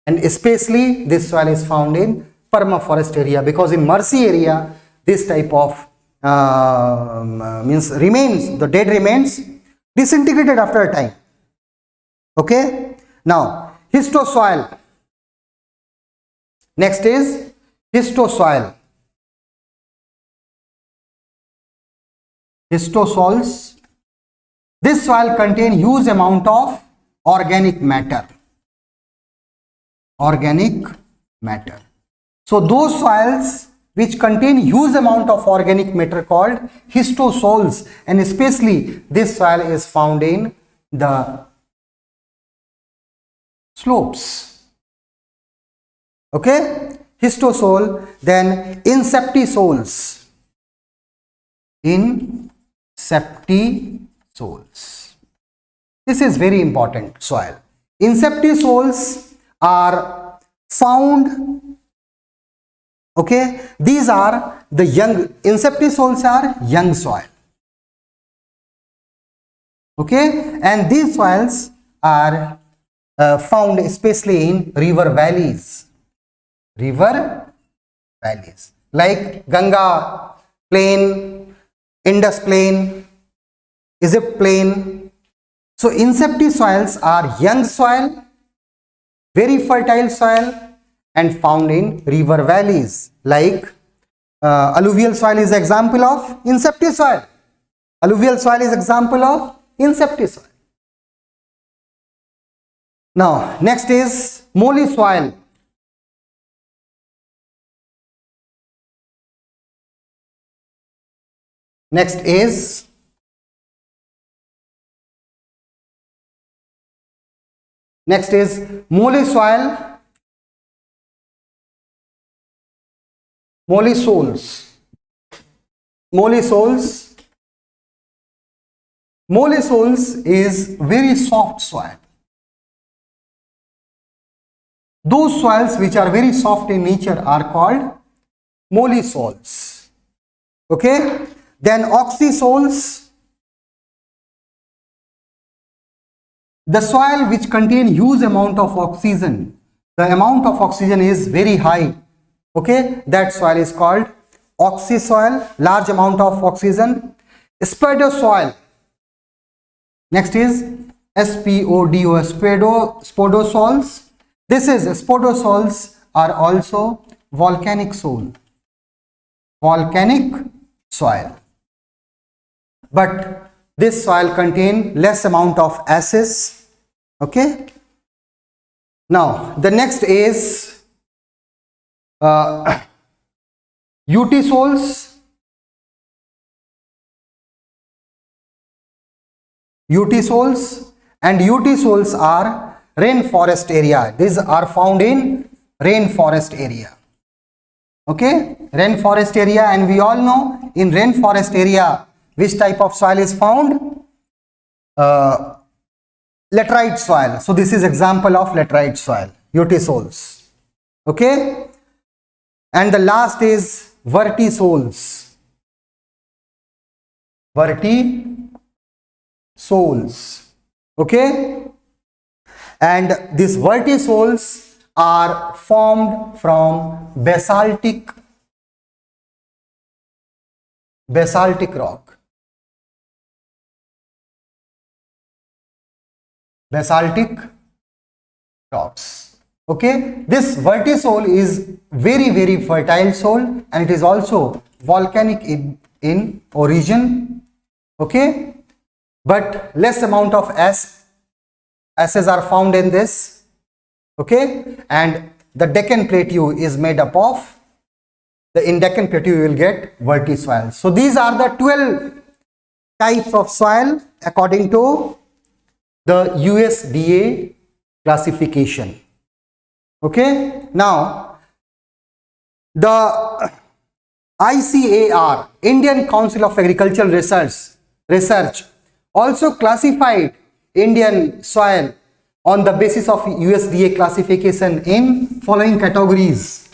and especially this soil is found in permafrost area, because in marshy area this type of means remains, the dead remains disintegrated after a time. Okay. Now histosoil. Next is histosoil. Histosols. This soil contains huge amount of organic matter. Organic matter. So those soils which contain huge amount of organic matter called histosols, and especially this soil is found in the slopes. Okay, histosol. Then inceptisols. Inceptisols. This is very important soil. Inceptisols are found. Okay, these are the young, inceptisols are young soil. Okay, and these soils are found especially in river valleys. River valleys like Ganga plain, Indus plain, Egypt plain. So inceptisols are young soil, very fertile soil, and found in river valleys like Alluvial soil is example of incepty soil. Alluvial soil is example of incepty soil. Now, next is molly soil. Next is molly soil, molly soils. Molly soils. Molly soils is very soft soil. Those soils which are very soft in nature are called molly soils. Okay. Then oxy soils, the soil which contain huge amount of oxygen. The amount of oxygen is very high. Okay, that soil is called oxy soil, large amount of oxygen. Spodo soil. Next is SPODO, spodosols. This is spodosols are also volcanic soil. Volcanic soil. But this soil contain less amount of acids. Okay. Now the next is UT soils. UT soils, and UT soils are rainforest area. These are found in rainforest area. Okay, rainforest area, and we all know in rainforest area which type of soil is found? Laterite soil. So this is example of laterite soil, UT soils. Okay, and the last is vertisols. Vertisols. Okay, and these vertisols are formed from basaltic rock. Basaltic rocks. Okay, this vertisol is very fertile soil, and it is also volcanic in origin. Okay, but less amount of acids are found in this. Okay, and the Deccan Plateau is made up of, in Deccan Plateau you will get vertisoil. So these are the 12 types of soil according to the USDA classification. Okay, now the ICAR, Indian Council of Agricultural Research also classified Indian soil on the basis of USDA classification in following categories.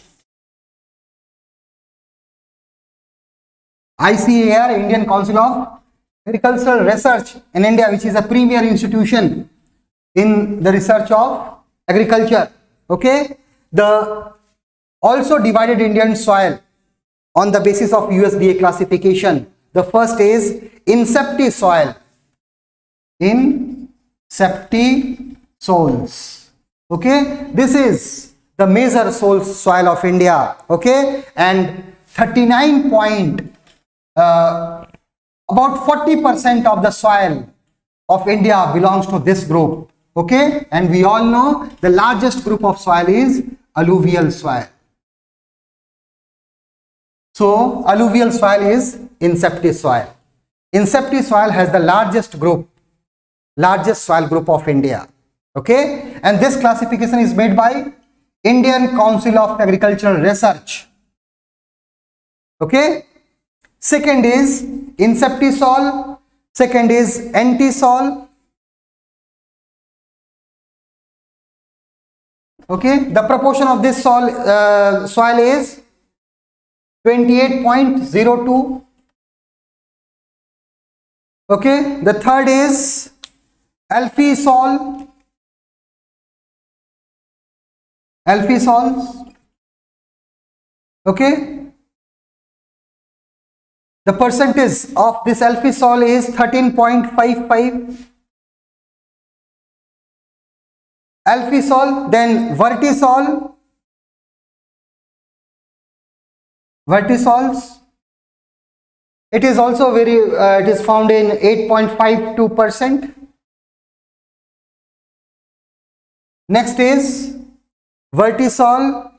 ICAR, Indian Council of Agricultural Research in India, which is a premier institution in the research of agriculture. Okay, the also divided Indian soil on the basis of USDA classification. The first is incepty soil. Incepty soils. Okay, this is the major soil of India. Okay, and 39 about 40% of the soil of India belongs to this group. Okay, and we all know the largest group of soil is alluvial soil. So alluvial soil is incepty soil. Incepty soil has the largest soil group of India. Okay, and this classification is made by Indian Council of Agricultural Research. Okay, second is incepty soil, second is antisol. Okay, the proportion of this soil is 28.02. Okay, the third is alphisol. Okay, the percentage of this alphisol is 13.55. Alphisol, then vertisol. vertisols. It is also it is found in 8.52%. Next is vertisol,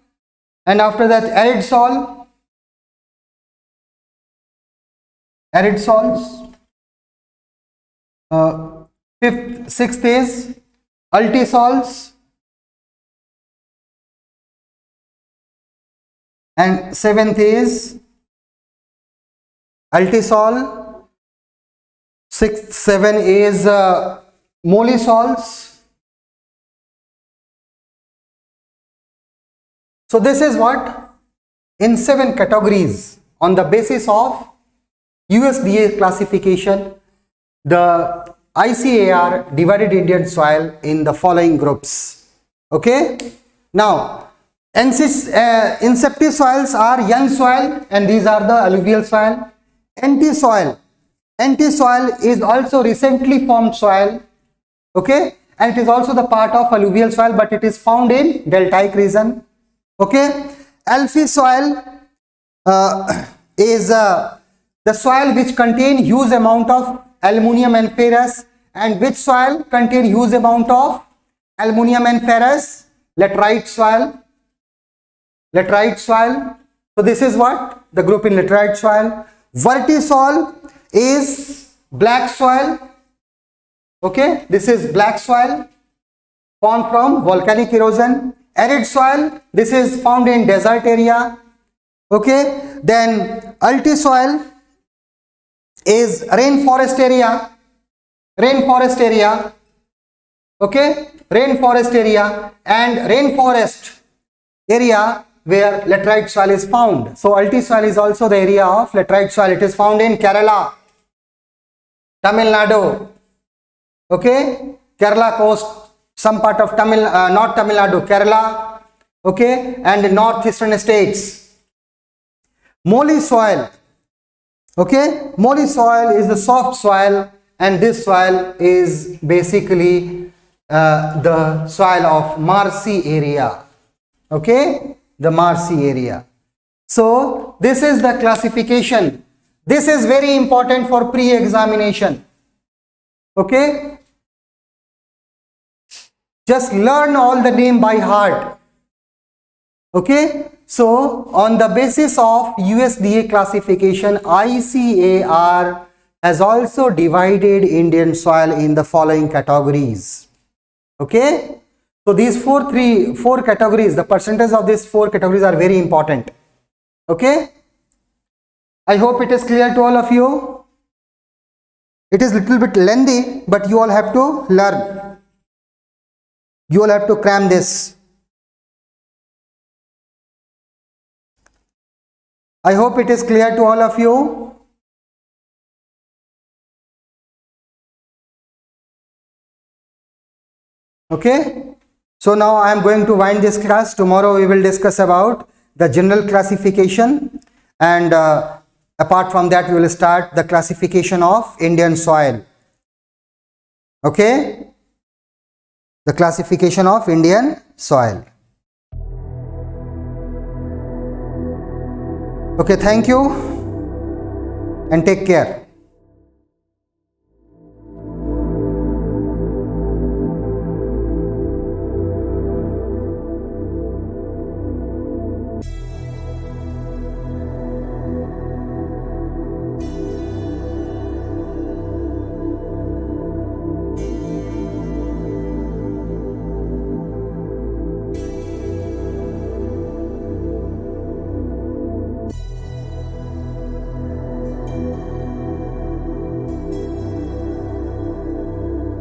and after that aridsol, aridsols. Sixth is altisols, and seventh is altisol. Seven is molisols. So this is what, in 7 categories on the basis of USDA classification, the ICAR divided Indian soil in the following groups. Okay. Now, inceptive soils are young soil, and these are the alluvial soil. Anti-soil is also recently formed soil. Okay, and it is also the part of alluvial soil, but it is found in deltaic region. Okay, alphy soil is the soil which contain huge amount of aluminium and ferrous. And which soil contain huge amount of aluminium and ferrous? Laterite soil. Laterite soil. So this is what the group in laterite soil. Vertisol is black soil. Okay, this is black soil formed from volcanic erosion. Arid soil, this is found in desert area. Okay, then alti-soil is rainforest area. Rainforest area. Okay, rainforest area, and rainforest area where laterite soil is found. So alti soil is also the area of laterite soil. It is found in Kerala, Tamil Nadu. Okay, Kerala coast, some part of not Tamil Nadu, Kerala. Okay, and northeastern states. Molly soil. Okay, molly soil is the soft soil, and this soil is basically the soil of marshy area. Okay, the marshy area. So this is the classification. This is very important for pre-examination. Okay, just learn all the name by heart. Okay, so on the basis of USDA classification, ICAR has also divided Indian soil in the following categories. Okay, so these four categories, the percentage of these 4 categories are very important. Okay, I hope it is clear to all of you. It is little bit lengthy, but you all have to learn. You all have to cram this. I hope it is clear to all of you. Okay, so now I am going to wind this class. Tomorrow we will discuss about the general classification, and apart from that we will start the classification of Indian soil. Okay, the classification of Indian soil. Okay, thank you and take care.